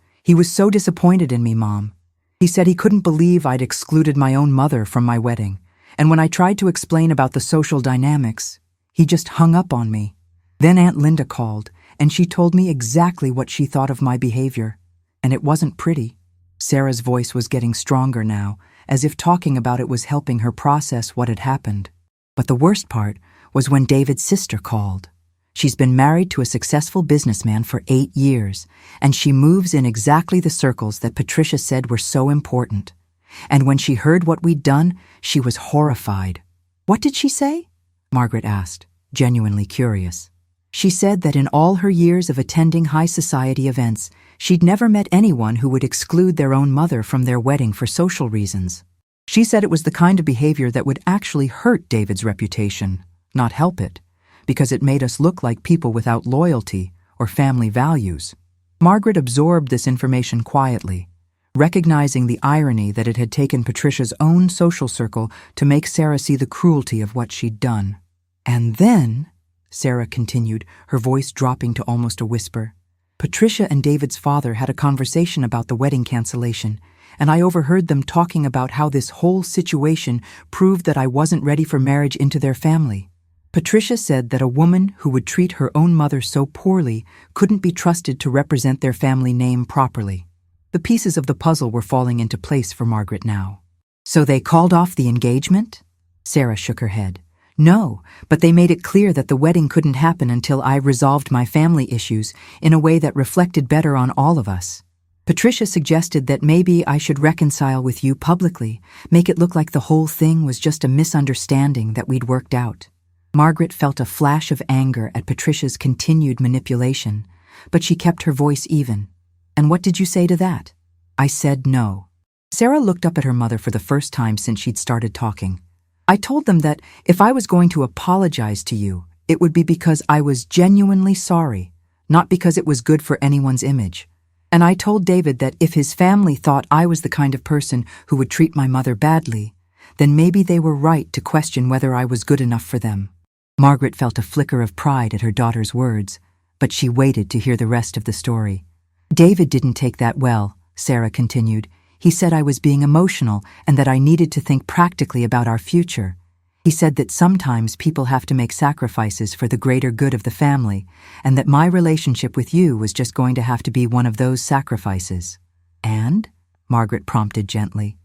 so disappointed in me, Mom. He said he couldn't believe I'd excluded my own mother from my wedding, and when I tried to explain about the social dynamics, he just hung up on me. Then Aunt Linda called, and she told me exactly what she thought of my behavior, and it wasn't pretty." Sarah's voice was getting stronger now, as if talking about it was helping her process what had happened. But the worst part was when David's sister called. She's been married to a successful businessman for 8 years, and she moves in exactly the circles that Patricia said were so important. And when she heard what we'd done, she was horrified. "What did she say?" Margaret asked, genuinely curious. "She said that in all her years of attending high society events, she'd never met anyone who would exclude their own mother from their wedding for social reasons. She said it was the kind of behavior that would actually hurt David's reputation, not help it, because it made us look like people without loyalty or family values." Margaret absorbed this information quietly, recognizing the irony that it had taken Patricia's own social circle to make Sarah see the cruelty of what she'd done. "And then," Sarah continued, her voice dropping to almost a whisper, "Patricia and David's father had a conversation about the wedding cancellation, and I overheard them talking about how this whole situation proved that I wasn't ready for marriage into their family. Patricia said that a woman who would treat her own mother so poorly couldn't be trusted to represent their family name properly." The pieces of the puzzle were falling into place for Margaret now. "So they called off the engagement?" Sarah shook her head. No, but they made it clear that the wedding couldn't happen until I resolved my family issues in a way that reflected better on all of us. Patricia suggested that maybe I should reconcile with you publicly, make it look like the whole thing was just a misunderstanding that we'd worked out. Margaret felt a flash of anger at Patricia's continued manipulation, but she kept her voice even. And what did you say to that? I said no. Sarah looked up at her mother for the first time since she'd started talking. I told them that if I was going to apologize to you, it would be because I was genuinely sorry, not because it was good for anyone's image. And I told David that if his family thought I was the kind of person who would treat my mother badly, then maybe they were right to question whether I was good enough for them. Margaret felt a flicker of pride at her daughter's words, but she waited to hear the rest of the story. David didn't take that well, Sarah continued. He said I was being emotional and that I needed to think practically about our future. He said that sometimes people have to make sacrifices for the greater good of the family, and that my relationship with you was just going to have to be one of those sacrifices. And? Margaret prompted gently.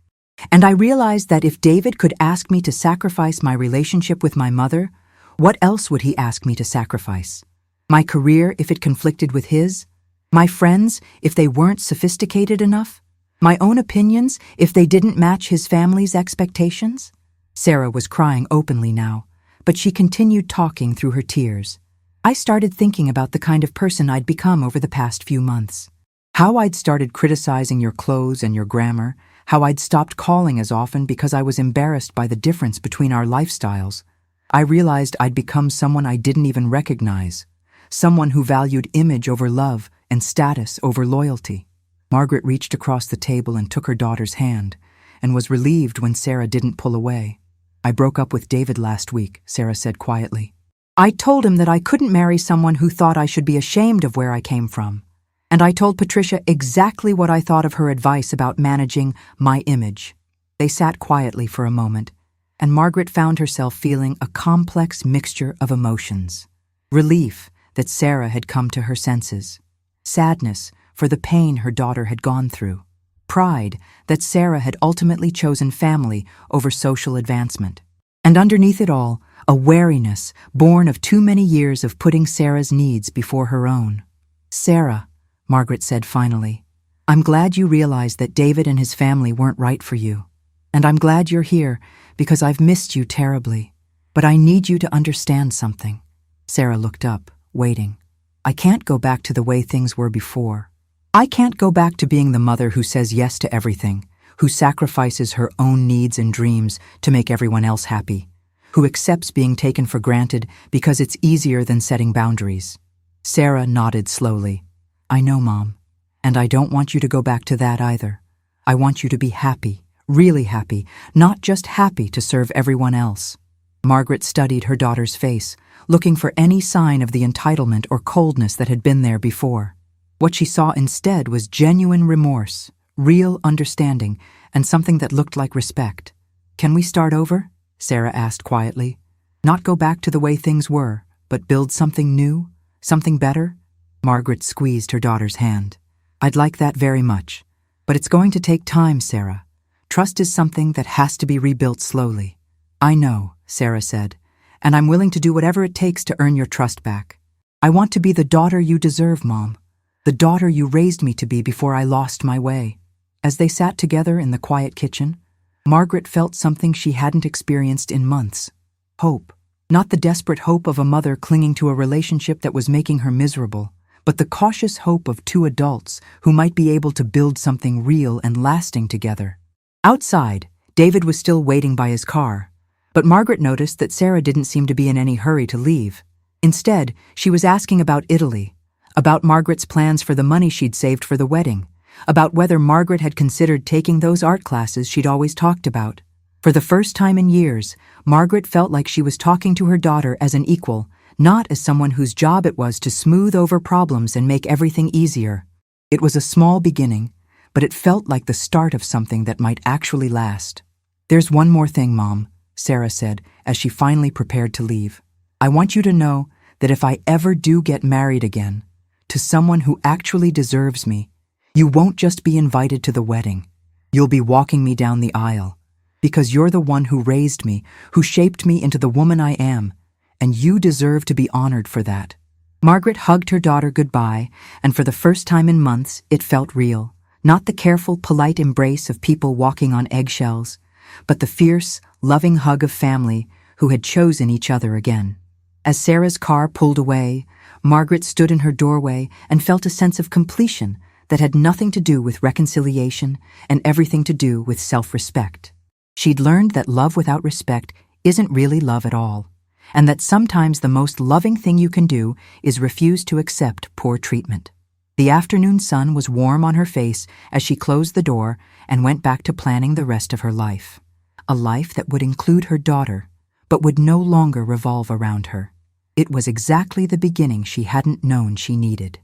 And I realized that if David could ask me to sacrifice my relationship with my mother, what else would he ask me to sacrifice? My career if it conflicted with his? My friends if they weren't sophisticated enough? My own opinions if they didn't match his family's expectations? Sarah was crying openly now, but she continued talking through her tears. I started thinking about the kind of person I'd become over the past few months. How I'd started criticizing your clothes and your grammar, how I'd stopped calling as often because I was embarrassed by the difference between our lifestyles. I realized I'd become someone I didn't even recognize, someone who valued image over love and status over loyalty. Margaret reached across the table and took her daughter's hand, and was relieved when Sarah didn't pull away. I broke up with David last week, Sarah said quietly. I told him that I couldn't marry someone who thought I should be ashamed of where I came from. And I told Patricia exactly what I thought of her advice about managing my image. They sat quietly for a moment, and Margaret found herself feeling a complex mixture of emotions. Relief that Sarah had come to her senses. Sadness for the pain her daughter had gone through. Pride that Sarah had ultimately chosen family over social advancement. And underneath it all, a wariness born of too many years of putting Sarah's needs before her own. Sarah, Margaret said finally, I'm glad you realized that David and his family weren't right for you. And I'm glad you're here because I've missed you terribly. But I need you to understand something. Sarah looked up, waiting. I can't go back to the way things were before. I can't go back to being the mother who says yes to everything, who sacrifices her own needs and dreams to make everyone else happy, who accepts being taken for granted because it's easier than setting boundaries. Sarah nodded slowly. I know, Mom, and I don't want you to go back to that either. I want you to be happy, really happy, not just happy to serve everyone else. Margaret studied her daughter's face, looking for any sign of the entitlement or coldness that had been there before. What she saw instead was genuine remorse, real understanding, and something that looked like respect. Can we start over? Sarah asked quietly. Not go back to the way things were, but build something new, something better? Margaret squeezed her daughter's hand. I'd like that very much. But it's going to take time, Sarah. Trust is something that has to be rebuilt slowly. I know, Sarah said, and I'm willing to do whatever it takes to earn your trust back. I want to be the daughter you deserve, Mom. The daughter you raised me to be before I lost my way. As they sat together in the quiet kitchen, Margaret felt something she hadn't experienced in months. Hope. Not the desperate hope of a mother clinging to a relationship that was making her miserable, but the cautious hope of two adults who might be able to build something real and lasting together. Outside, David was still waiting by his car, but Margaret noticed that Sarah didn't seem to be in any hurry to leave. Instead, she was asking about Italy, about Margaret's plans for the money she'd saved for the wedding, about whether Margaret had considered taking those art classes she'd always talked about. For the first time in years, Margaret felt like she was talking to her daughter as an equal, not as someone whose job it was to smooth over problems and make everything easier. It was a small beginning, but it felt like the start of something that might actually last. There's one more thing, Mom, Sarah said as she finally prepared to leave. I want you to know that if I ever do get married again, to someone who actually deserves me, you won't just be invited to the wedding. You'll be walking me down the aisle. because you're the one who raised me, who shaped me into the woman I am, and you deserve to be honored for that." Margaret hugged her daughter goodbye, and for the first time in months, it felt real. Not the careful, polite embrace of people walking on eggshells, but the fierce, loving hug of family who had chosen each other again. As Sarah's car pulled away, Margaret stood in her doorway and felt a sense of completion that had nothing to do with reconciliation and everything to do with self-respect. She'd learned that love without respect isn't really love at all, and that sometimes the most loving thing you can do is refuse to accept poor treatment. The afternoon sun was warm on her face as she closed the door and went back to planning the rest of her life. A life that would include her daughter, but would no longer revolve around her. It was exactly the beginning she hadn't known she needed.